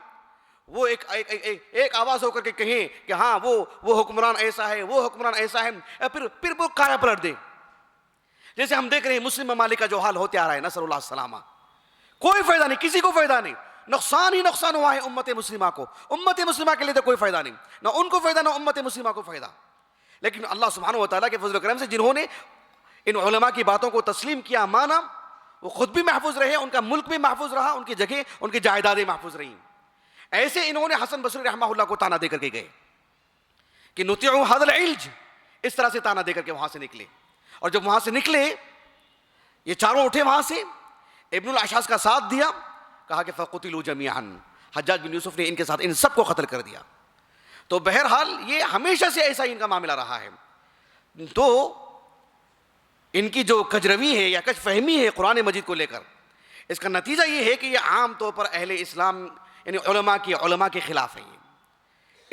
وہ ایک آواز ہو کر کے کہیں کہ ہاں وہ حکمران ایسا ہے، وہ حکمران ایسا ہے، پھر وہ کایا پلٹ دیں. جیسے ہم دیکھ رہے ہیں مسلم ممالک کا جو حال ہوتے آ رہا ہے، نسأل اللہ السلامہ. کوئی فائدہ نہیں، کسی کو فائدہ نہیں، نقصان ہی نقصان ہوا ہے امت مسلمہ کو. امت مسلمہ کے لیے تو کوئی فائدہ نہیں، نہ ان کو فائدہ نہ امت مسلمہ کو فائدہ. لیکن اللہ سبحانہ و تعالیٰ کے فضل و کرم سے جنہوں نے ان علماء کی باتوں کو تسلیم کیا، مانا، وہ خود بھی محفوظ رہے، ان کا ملک بھی محفوظ رہا، ان کی جگہ، ان کی جائیدادیں محفوظ رہیں. ایسے انہوں نے حسن بصری رحمہ اللہ کو تانا دے کر کے گئے کہ نُطِيعُ هَذَا الْعِلْجِ، اس طرح سے تانا دے کر کے وہاں سے نکلے. اور جب وہاں سے نکلے، یہ چاروں اٹھے وہاں سے، ابن الاشعث کا ساتھ دیا. کہا کہ فَقُتِلُوا جَمِيعًا، حجاج بن یوسف نے ان کے ساتھ ان سب کو قتل کر دیا. تو بہرحال یہ ہمیشہ سے ایسا ہی ان کا معاملہ رہا ہے. تو ان کی جو کجروی ہے یا کج فہمی ہے قرآن مجید کو لے کر، اس کا نتیجہ یہ ہے کہ یہ عام طور پر اہل اسلام یعنی علماء کے خلاف ہے.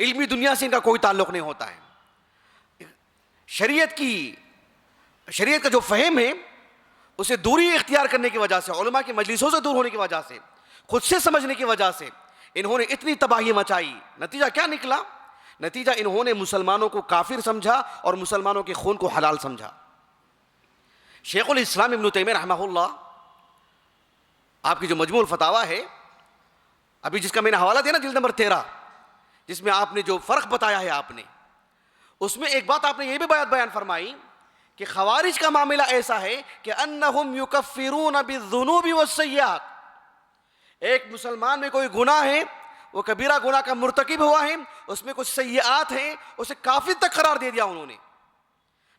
یہ علمی دنیا سے ان کا کوئی تعلق نہیں ہوتا ہے. شریعت کا جو فہم ہے اسے دوری اختیار کرنے کی وجہ سے، علماء کی مجلسوں سے دور ہونے کی وجہ سے، خود سے سمجھنے کی وجہ سے انہوں نے اتنی تباہی مچائی. نتیجہ کیا نکلا؟ نتیجہ انہوں نے مسلمانوں کو کافر سمجھا اور مسلمانوں کے خون کو حلال سمجھا. شیخ الاسلام ابن تیمیہ رحمہ اللہ، آپ کی جو مجموع الفتاویٰ ہے، ابھی جس کا میں نے حوالہ دیا نا، جلد نمبر 13، جس میں آپ نے جو فرق بتایا ہے، آپ نے اس میں ایک بات آپ نے یہ بھی بیان فرمائی کہ خوارج کا معاملہ ایسا ہے کہ انہم یکفرون بالذنوب والسیئات. ایک مسلمان میں کوئی گناہ ہے، وہ کبیرہ گناہ کا مرتکب ہوا ہے، اس میں کچھ سیئات ہیں، اسے کافر تک قرار دے دیا انہوں نے.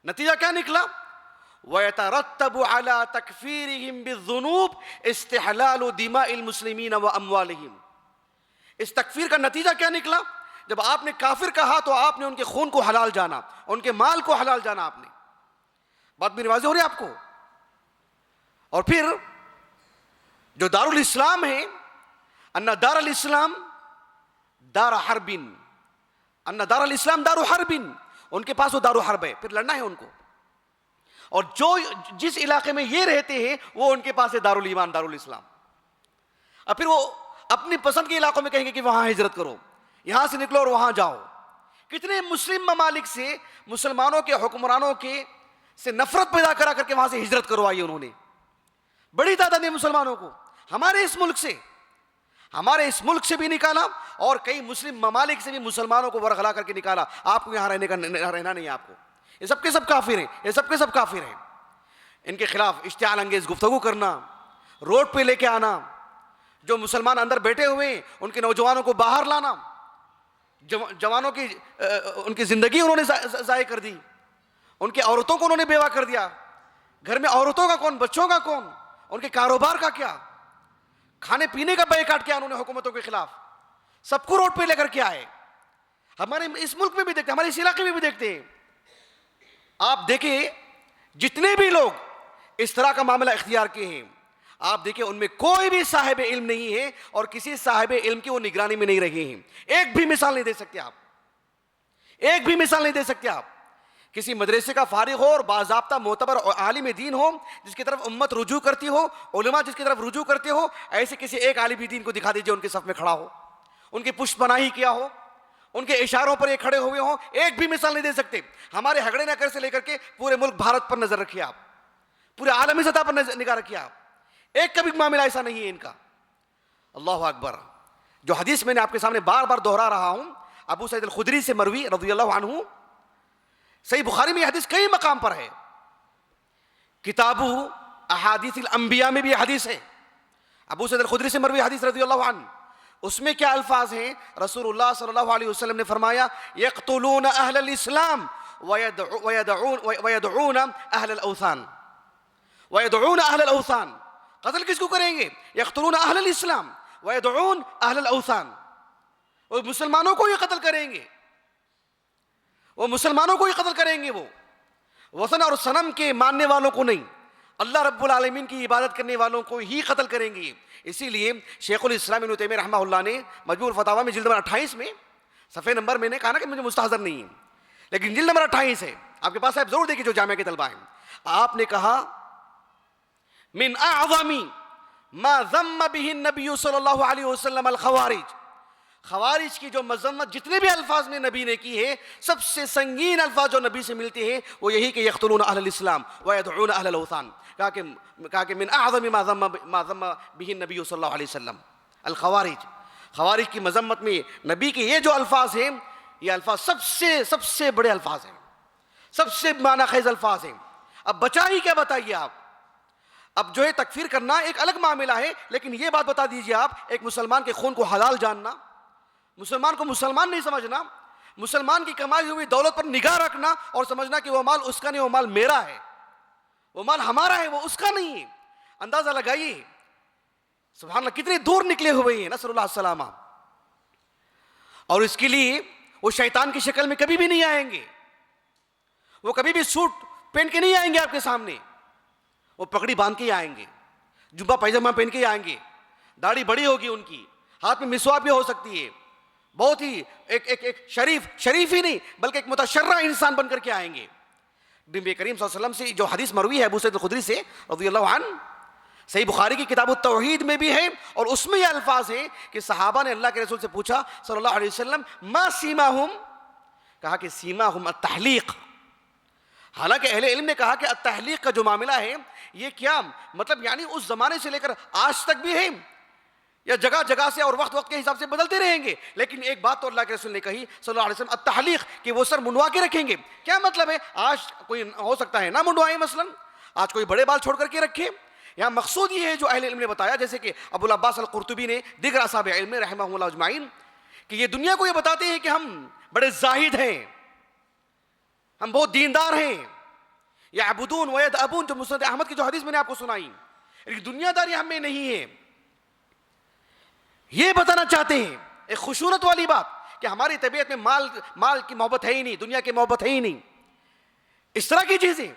نتیجہ کیا نکلا؟ وَيَتَرَتَّبُ عَلَى تَكْفِيرِهِمْ بِالذُّنُوبِ اسْتِحْلَالُ دِمَاءِ الْمُسْلِمِينَ وَأَمْوَالِهِمْ. اس تکفیر کا نتیجہ کیا نکلا؟ جب آپ نے کافر کہا تو آپ نے ان کے خون کو حلال جانا، ان کے مال کو حلال جانا. آپ نے بات بھی واضح ہو رہی ہے آپ کو. اور پھر جو دار الاسلام ہے، ان دار الاسلام دار حرب، ان دار الاسلام دار حرب، ان کے پاس وہ دار حرب ہے، پھر لڑنا ہے ان کو. اور جس علاقے میں یہ رہتے ہیں وہ ان کے پاس ہے دار الایمان، دار الاسلام. اور پھر وہ اپنی پسند کے علاقوں میں کہیں گے کہ وہاں ہجرت کرو، یہاں سے نکلو اور وہاں جاؤ. کتنے مسلم ممالک سے مسلمانوں کے حکمرانوں کے سے نفرت پیدا کرا کر کے وہاں سے ہجرت کروائی انہوں نے. بڑی تعداد میں مسلمانوں کو ہمارے اس ملک سے بھی نکالا، اور کئی مسلم ممالک سے بھی مسلمانوں کو ورغلا کر کے نکالا. آپ کو یہاں رہنا نہیں ہے آپ کو. یہ سب کے سب کافر ہیں، یہ سب کے سب کافر ہیں. ان کے خلاف اشتعال انگیز گفتگو کرنا، روڈ پہ لے کے آنا، جو مسلمان اندر بیٹھے ہوئے ہیں ان کے نوجوانوں کو باہر لانا، جوانوں کی ان کی زندگی انہوں نے ضائع کر دی، ان کی عورتوں کو انہوں نے بیوہ کر دیا. گھر میں عورتوں کا کون، بچوں کا کون، ان کے کاروبار کا کیا. کھانے پینے کا بائیکاٹ کیا انہوں نے حکومتوں کے خلاف, سب کو روڈ پہ لے کر کے آئے. ہمارے اس ملک میں بھی دیکھتے ہیں, ہمارے اس علاقے میں بھی دیکھتے ہیں. آپ دیکھیں جتنے بھی لوگ اس طرح کا معاملہ اختیار کیے ہیں, آپ دیکھیں ان میں کوئی بھی صاحب علم نہیں ہے اور کسی صاحب علم کی وہ نگرانی میں نہیں رہے ہیں. ایک بھی مثال نہیں دے سکتے آپ, ایک بھی مثال نہیں دے سکتے آپ. کسی مدرسے کا فارغ ہو اور باضابطہ معتبر اور عالم دین ہو, جس کی طرف امت رجوع کرتی ہو, علماء جس کی طرف رجوع کرتے ہو, ایسے کسی ایک عالم دین کو دکھا دیجئے ان کے صف میں کھڑا ہو, ان کی پشت پناہی کیا ہو, ان کے اشاروں پر یہ کھڑے ہوئے ہوں. ایک بھی مثال نہیں دے سکتے. ہمارے ہگڑے نگر سے لے کر کے پورے ملک بھارت پر نظر رکھیے آپ, پورے عالمی سطح پر نگاہ رکھیے آپ, ایک کبھی معاملہ ایسا نہیں ہے ان کا. اللہ اکبر. جو حدیث میں نے آپ کے سامنے بار بار دوہرا رہا ہوں, ابو سعید الخدری سے مروی رضی اللہ عنہ, صحیح بخاری میں یہ حدیث کئی مقام پر ہے, کتاب احادیث الانبیاء میں بھی یہ حدیث ہے. ابو سعید الخدری سے مروی حدیث رضی اللہ عنہ, اس میں کیا الفاظ ہیں؟ رسول اللہ صلی اللہ علیہ وسلم نے فرمایا یقتلون اہل الاسلام ویدعون اہل الاوثان. ویدعون اہل الاوثان, قتل کس کو کریں گے؟ یقتلون اہل الاسلام ویدعون اہل الاوثان. وہ مسلمانوں کو ہی قتل کریں گے, وہ مسلمانوں کو ہی قتل کریں گے, وہ وثن اور صنم کے ماننے والوں کو نہیں, اللہ رب العالمین کی عبادت کرنے والوں کو ہی قتل کریں گے. اسی لیے شیخ الاسلام ابن تیمیہ رحمہ اللہ نے مجموع الفتاوی میں جلد نمبر 28 میں صفحے نمبر, میں نے کہا نا کہ مجھے مستحضر نہیں ہے, لیکن جلد نمبر 28 ہے, آپ کے پاس ہے, آپ ضرور دیکھیں جو جامعہ کے طلبہ ہیں. آپ نے کہا من اعظم ما ذم به النبی صلی اللہ علیہ وسلم الخوارج, خوارج کی جو مذمت جتنے بھی الفاظ میں نبی نے کی ہے, سب سے سنگین الفاظ جو نبی سے ملتے ہیں وہ یہی کہ یقتلون اہل الاسلام ویدعون اہل الاوثان. کہا کہ من اعظم ما ذم به النبی صلی اللہ علیہ وسلم الخوارج. خوارج کی مذمت میں نبی کے یہ جو الفاظ ہیں, یہ الفاظ سب سے بڑے الفاظ ہیں, سب سے معنی خیز الفاظ ہیں. اب بچا ہی کیا بتائیے آپ. اب جو ہے تکفیر کرنا ایک الگ معاملہ ہے, لیکن یہ بات بتا دیجئے آپ, ایک مسلمان کے خون کو حلال جاننا, مسلمان کو مسلمان نہیں سمجھنا, مسلمان کی کمائی ہوئی دولت پر نگاہ رکھنا اور سمجھنا کہ وہ مال اس کا نہیں, وہ مال میرا ہے, وہ مال ہمارا ہے, وہ اس کا نہیں ہے. اندازہ لگائیے سبحان اللہ کتنے دور نکلے ہوئے ہیں, نصر اللہ السلامہ. اور اس کے لیے وہ شیطان کی شکل میں کبھی بھی نہیں آئیں گے, وہ کبھی بھی سوٹ پہن کے نہیں آئیں گے آپ کے سامنے, وہ پگڑی باندھ کے ہی آئیں گے, جبہ پائجامہ پہن کے ہی آئیں گے, داڑھی بڑی ہوگی ان کی, ہاتھ میں مسواک بھی ہو سکتی ہے, بہت ہی ایک شریف ہی نہیں بلکہ ایک متشرع انسان بن کر کے آئیں گے. نبی کریم صلی اللہ علیہ وسلم سے جو حدیث مروی ہے ابو سعید الخدری سے رضی اللہ عنہ, صحیح بخاری کی کتاب التوحید میں بھی ہے, اور اس میں یہ الفاظ ہیں کہ صحابہ نے اللہ کے رسول سے پوچھا صلی اللہ علیہ وسلم ما سیماہم, کہا کہ سیماہم التحلیق. حالانکہ اہل علم نے کہا کہ التحلیق کا جو معاملہ ہے یہ کیا مطلب, یعنی اس زمانے سے لے کر آج تک بھی ہے یا جگہ جگہ سے اور وقت وقت کے حساب سے بدلتے رہیں گے, لیکن ایک بات تو اللہ کے رسول نے کہی صلی اللہ علیہ وسلم التحلیق, کہ وہ سر منڈوا کے رکھیں گے. کیا مطلب ہے؟ آج کوئی ہو سکتا ہے نہ منڈوائے, مثلا آج کوئی بڑے بال چھوڑ کر کے رکھے. یہاں مقصود یہ ہے جو اہل علم نے بتایا, جیسے کہ ابو العباس القرطبی نے دیگر اصحاب علم رحمہ اللہ اجمعین, کہ یہ دنیا کو یہ بتاتے ہیں کہ ہم بڑے زاہد ہیں, ہم بہت دیندار ہیں, یعبدون ویدعبون, جو مسند احمد کی جو حدیث میں نے آپ کو سنائی, دنیا داری ہم میں نہیں ہے. یہ بتانا چاہتے ہیں ایک خشونت والی بات کہ ہماری طبیعت میں مال کی محبت ہے ہی نہیں, دنیا کی محبت ہے ہی نہیں, اس طرح کی چیزیں.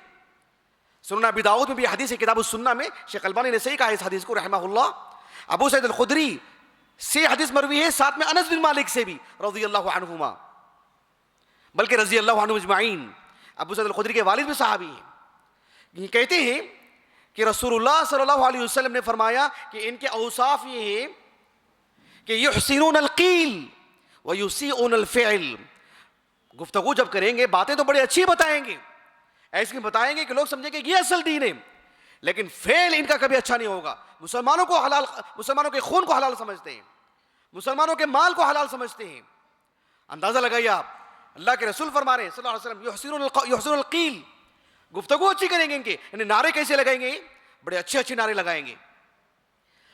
سنن ابی داؤد میں بھی حدیث ہے, کتاب السنہ میں شیخ البانی نے صحیح کہا اس حدیث کو رحمہ اللہ. ابو سعید الخدری سے حدیث مروی ہے, ساتھ میں انس بن مالک سے بھی رضی اللہ عنہما, بلکہ رضی اللہ عنہ اجمعین. ابو سعید الخدری کے والد بھی صحابی ہیں. یہ کہتے ہیں کہ رسول اللہ صلی اللہ علیہ وسلم نے فرمایا کہ ان کے اوصاف یہ ہیں کہ یحسنون القیل ویسیئون الفعل. گفتگو جب کریں گے باتیں تو بڑی اچھی بتائیں گے, ایسے بتائیں گے کہ لوگ سمجھیں کہ یہ اصل دین ہے, لیکن فعل ان کا کبھی اچھا نہیں ہوگا. مسلمانوں کے خون کو حلال سمجھتے ہیں, مسلمانوں کے مال کو حلال سمجھتے ہیں. اندازہ لگائیے آپ, اللہ کے رسول فرما رہے ہیں صلی اللہ علیہ وسلم یحسنون القیل, گفتگو اچھی کریں گے ان کے, یعنی نعرے کیسے لگائیں گے؟ بڑے اچھے نعرے لگائیں گے.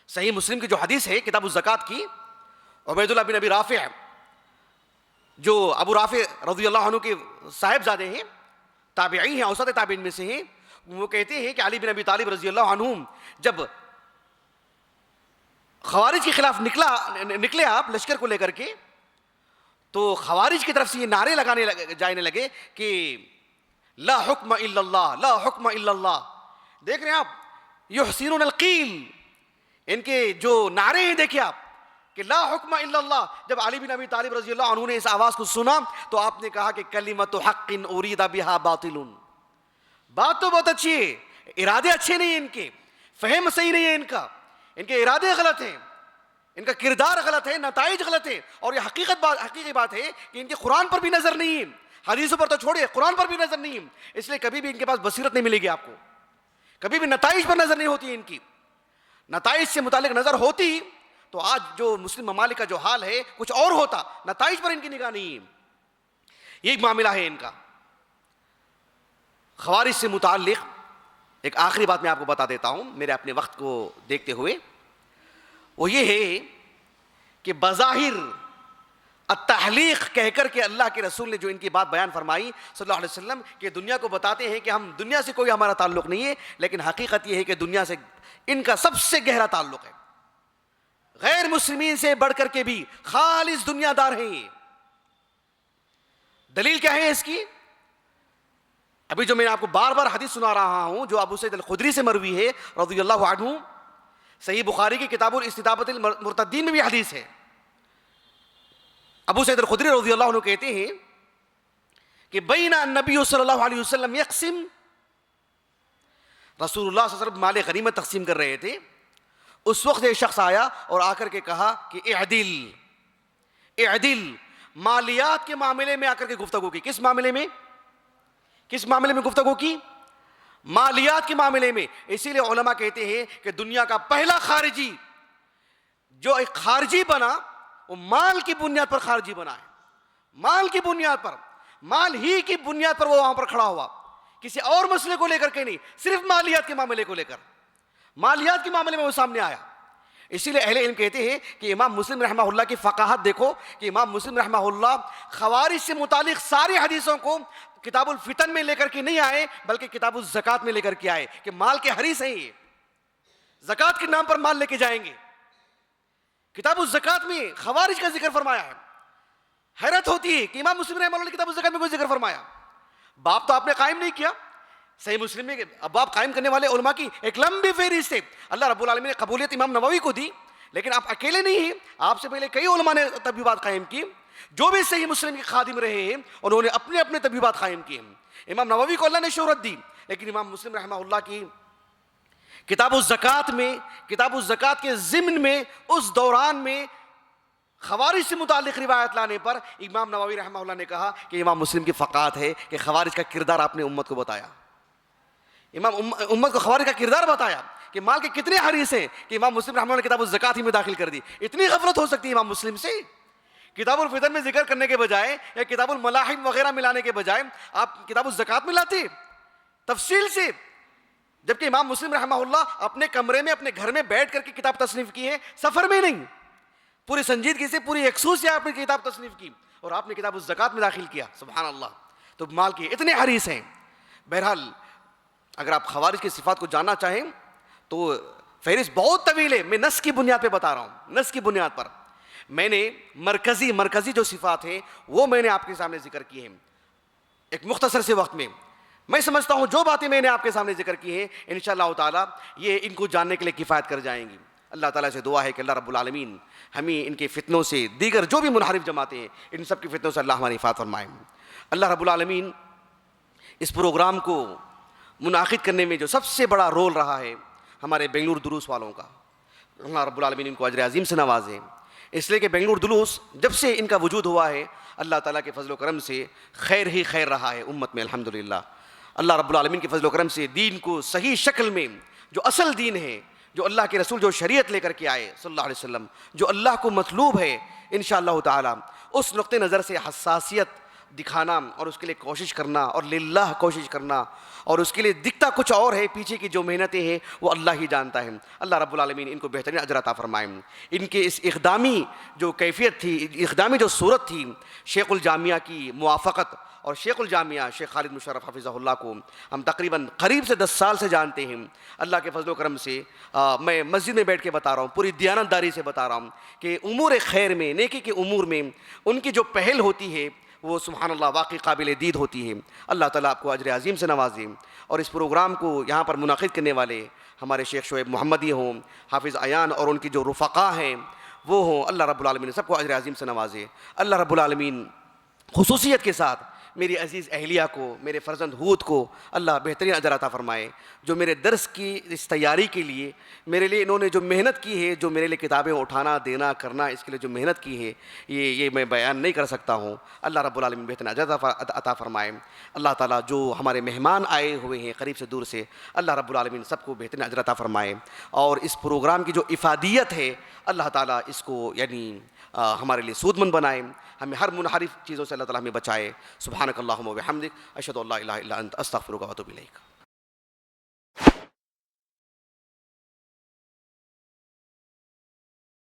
صحیح مسلم کی جو حدیث ہے کتاب الزکوٰۃ کی, عبید اللہ بن ابی رافع جو ابو رافع رضی اللہ عنہ کے صاحب زادے ہیں, تابعی ہیں, اوسط تابعین میں سے ہیں, وہ کہتے ہیں کہ علی بن ابی طالب رضی اللہ عنہ جب خوارج کے خلاف نکلے آپ لشکر کو لے کر کے، تو خوارج کی طرف سے یہ نعرے جانے لگے کہ لا حکم الا اللہ، لا حکم الا اللہ. دیکھ رہے ہیں آپ یحسنون القیل، ان کے جو نعرے ہیں دیکھیں آپ کہ لا حکم الا اللہ. جب علی بن ابی طالب رضی اللہ عنہ نے اس آواز کو سنا تو آپ نے کہا کہ کلمۃ حق ارید بہا باطل. بات تو بہت اچھی ہے، ارادے اچھے نہیں ہیں، ان کے فہم صحیح نہیں ہے، ان کے ارادے غلط ہیں، ان کا کردار غلط ہے، نتائج غلط ہے. اور یہ حقیقی بات ہے کہ ان کے قرآن پر بھی نظر نہیں ہے، حدیثوں پر تو چھوڑے قرآن پر بھی نظر نہیں ہے. اس لیے کبھی بھی ان کے پاس بصیرت نہیں ملے گی آپ کو، کبھی بھی نتائج پر نظر نہیں ہوتی. ان کی نتائج سے متعلق نظر ہوتی تو آج جو مسلم ممالک کا جو حال ہے کچھ اور ہوتا. نتائج پر ان کی نگاہ نہیں ہے. یہی معاملہ ہے ان کا. خوارج سے متعلق ایک آخری بات میں آپ کو بتا دیتا ہوں میرے اپنے وقت کو دیکھتے ہوئے، وہ یہ ہے کہ بظاہر التحلیق کہہ کر کے اللہ کے رسول نے جو ان کی بات بیان فرمائی صلی اللہ علیہ وسلم کہ دنیا کو بتاتے ہیں کہ ہم دنیا سے کوئی ہمارا تعلق نہیں ہے، لیکن حقیقت یہ ہے کہ دنیا سے ان کا سب سے گہرا تعلق ہے. غیر مسلمین سے بڑھ کر کے بھی خالص دنیا دار ہیں یہ. دلیل کیا ہے اس کی؟ ابھی جو میں آپ کو بار بار حدیث سنا رہا ہوں جو ابو سعید الخدری سے مروی ہے رضی اللہ عنہ، صحیح بخاری کی کتاب الاستتابۃ المرتدین میں بھی حدیث ہے. ابو سعید الخدری رضی اللہ عنہ کہتے ہیں کہ بین النبی صلی اللہ علیہ وسلم یقسم، رسول اللہ صلی اللہ علیہ وسلم مال غنیمت تقسیم کر رہے تھے. اس وقت ایک شخص آیا اور آ کر کے کہا کہ اعدل، مالیات کے معاملے میں آ کر کے گفتگو کی. کس معاملے میں گفتگو کی؟ مالیات کے معاملے میں. اسی لیے علماء کہتے ہیں کہ دنیا کا پہلا خارجی جو ایک خارجی بنا وہ مال کی بنیاد پر خارجی بنا ہے. مال کی بنیاد پر، مال ہی کی بنیاد پر وہ وہاں پر کھڑا ہوا، کسی اور مسئلے کو لے کر کے نہیں، صرف مالیات کے معاملے کو لے کر، مالیات کے معاملے میں وہ سامنے آیا. اسی لیے اہل علم کہتے ہیں کہ امام مسلم رحمہ اللہ کی فقاہت دیکھو کہ امام مسلم رحمہ اللہ خوارج سے متعلق ساری حدیثوں کو کتاب الفتن میں لے کر کے نہیں آئے بلکہ کتاب الزکات میں لے کر کے آئے کہ مال کے حریص ہیں یہ، زکات کے نام پر مال لے کے جائیں گے. کتاب الزکات میں خوارج کا ذکر فرمایا ہے. حیرت ہوتی ہے کہ امام مسلم رحمہ اللہ نے کتاب الزکات میں کوئی ذکر فرمایا. باب تو آپ نے قائم نہیں کیا. صحیح مسلم میں ابواب قائم کرنے والے علماء کی ایک لمبی فہرست ہے. اللہ رب العالمین نے قبولیت امام نووی کو دی، لیکن آپ اکیلے نہیں ہیں، آپ سے پہلے کئی علماء نے طبیبات قائم کی. جو بھی صحیح مسلم کے خادم رہے ہیں انہوں نے اپنے اپنے طبیبات قائم کیے. امام نووی کو اللہ نے شہرت دی، لیکن امام مسلم رحمہ اللہ کی کتاب الزکات میں، کتاب الزکات کے ضمن میں اس دوران میں خوارج سے متعلق روایت لانے پر امام نووی رحمہ اللہ نے کہا کہ امام مسلم کی فقاہت ہے کہ خوارج کا کردار آپ نے امت کو بتایا. امت کو خوارج کا کردار بتایا کہ مال کے کتنے حریص ہیں کہ امام مسلم رحمہ اللہ نے کتاب الزکات ہی میں داخل کر دی. اتنی غفلت ہو سکتی ہے امام مسلم سے؟ کتاب الفتن میں ذکر کرنے کے بجائے یا کتاب الملاحم وغیرہ میں لانے کے بجائے آپ کتاب الزکات میں لاتے تفصیل سے. جبکہ امام مسلم رحمہ اللہ اپنے کمرے میں اپنے گھر میں بیٹھ کر کے کتاب تصنیف کی ہے، سفر میں نہیں، پوری سنجیدگی سے پوری یکسوئی سے آپ نے کتاب تصنیف کی اور آپ نے کتاب الزکات میں داخل کیا. سبحان اللہ. تو مال کے اتنے حریص ہیں. بہرحال اگر آپ خوارج کی صفات کو جاننا چاہیں تو فہرست بہت طویل ہے. میں نص کی بنیاد پہ بتا رہا ہوں، نص کی بنیاد پر میں نے مرکزی جو صفات ہیں وہ میں نے آپ کے سامنے ذکر کی ہیں ایک مختصر سے وقت میں. میں سمجھتا ہوں جو باتیں میں نے آپ کے سامنے ذکر کی ہیں انشاءاللہ تعالی یہ ان کو جاننے کے لیے کفایت کر جائیں گی. اللہ تعالیٰ سے دعا ہے کہ اللہ رب العالمین ہمیں ان کے فتنوں سے، دیگر جو بھی منحرف جماعتیں ہیں ان سب کی فتنوں سے اللہ ہماری حفاظت فرمائے. اللہ رب العالمین اس پروگرام کو منعقد کرنے میں جو سب سے بڑا رول رہا ہے ہمارے بنگلور دروس والوں کا، اللہ رب العالمین ان کو اجر عظیم سے نوازے. اس لیے کہ بنگلور دروس جب سے ان کا وجود ہوا ہے اللہ تعالیٰ کے فضل و کرم سے خیر ہی خیر رہا ہے امت میں الحمدللہ. اللہ رب العالمین کے فضل و کرم سے دین کو صحیح شکل میں، جو اصل دین ہے، جو اللہ کے رسول جو شریعت لے کر کے آئے صلی اللہ علیہ وسلم، جو اللہ کو مطلوب ہے انشاءاللہ تعالی، اس نقطہ نظر سے حساسیت دکھانا اور اس کے لیے کوشش کرنا اور للہ کوشش کرنا، اور اس کے لیے دکھتا کچھ اور ہے، پیچھے کی جو محنتیں ہیں وہ اللہ ہی جانتا ہے. اللہ رب العالمین ان کو بہترین اجر عطا فرمائے. ان کے اس اقدامی جو کیفیت تھی، اقدامی جو صورت تھی، شیخ الجامعہ کی موافقت اور شیخ الجامعہ شیخ خالد مشرف حفظہ اللہ کو ہم تقریباً قریب سے 10 سال سے جانتے ہیں. اللہ کے فضل و کرم سے میں مسجد میں بیٹھ کے بتا رہا ہوں, پوری دیانتداری سے بتا رہا ہوں کہ امور خیر میں, نیکی کے امور میں ان کی جو پہل ہوتی ہے وہ سبحان اللہ واقعی قابل دید ہوتی ہے. اللہ تعالیٰ آپ کو اجر عظیم سے نوازے. اور اس پروگرام کو یہاں پر منعقد کرنے والے ہمارے شیخ شعیب محمدی ہوں, حافظ عیان اور ان کی جو رفقا ہیں وہ ہوں, اللہ رب العالمین سب کو اجر عظیم سے نوازے. اللہ رب العالمین خصوصیت کے ساتھ میری عزیز اہلیہ کو, میرے فرزند ہود کو اللہ بہترین اجر عطا فرمائے, جو میرے درس کی اس تیاری کے لیے میرے لیے انہوں نے جو محنت کی ہے, جو میرے لیے کتابیں اٹھانا دینا کرنا, اس کے لیے جو محنت کی ہے یہ میں بیان نہیں کر سکتا ہوں. اللہ رب العالمین بہترین اجر عطا فرمائے. اللہ تعالیٰ جو ہمارے مہمان آئے ہوئے ہیں قریب سے دور سے, اللہ رب العالمین سب کو بہترین اجر عطا فرمائے. اور اس پروگرام کی جو افادیت ہے اللہ تعالیٰ اس کو یعنی ہمارے لیے سود مند بنائے, ہمیں ہر منحرف چیزوں سے اللہ تعالیٰ ہمیں بچائے. سبحانک اللہم و بحمدک اشہد ان لا الہ الا انت استغفرک و اتوب الیک.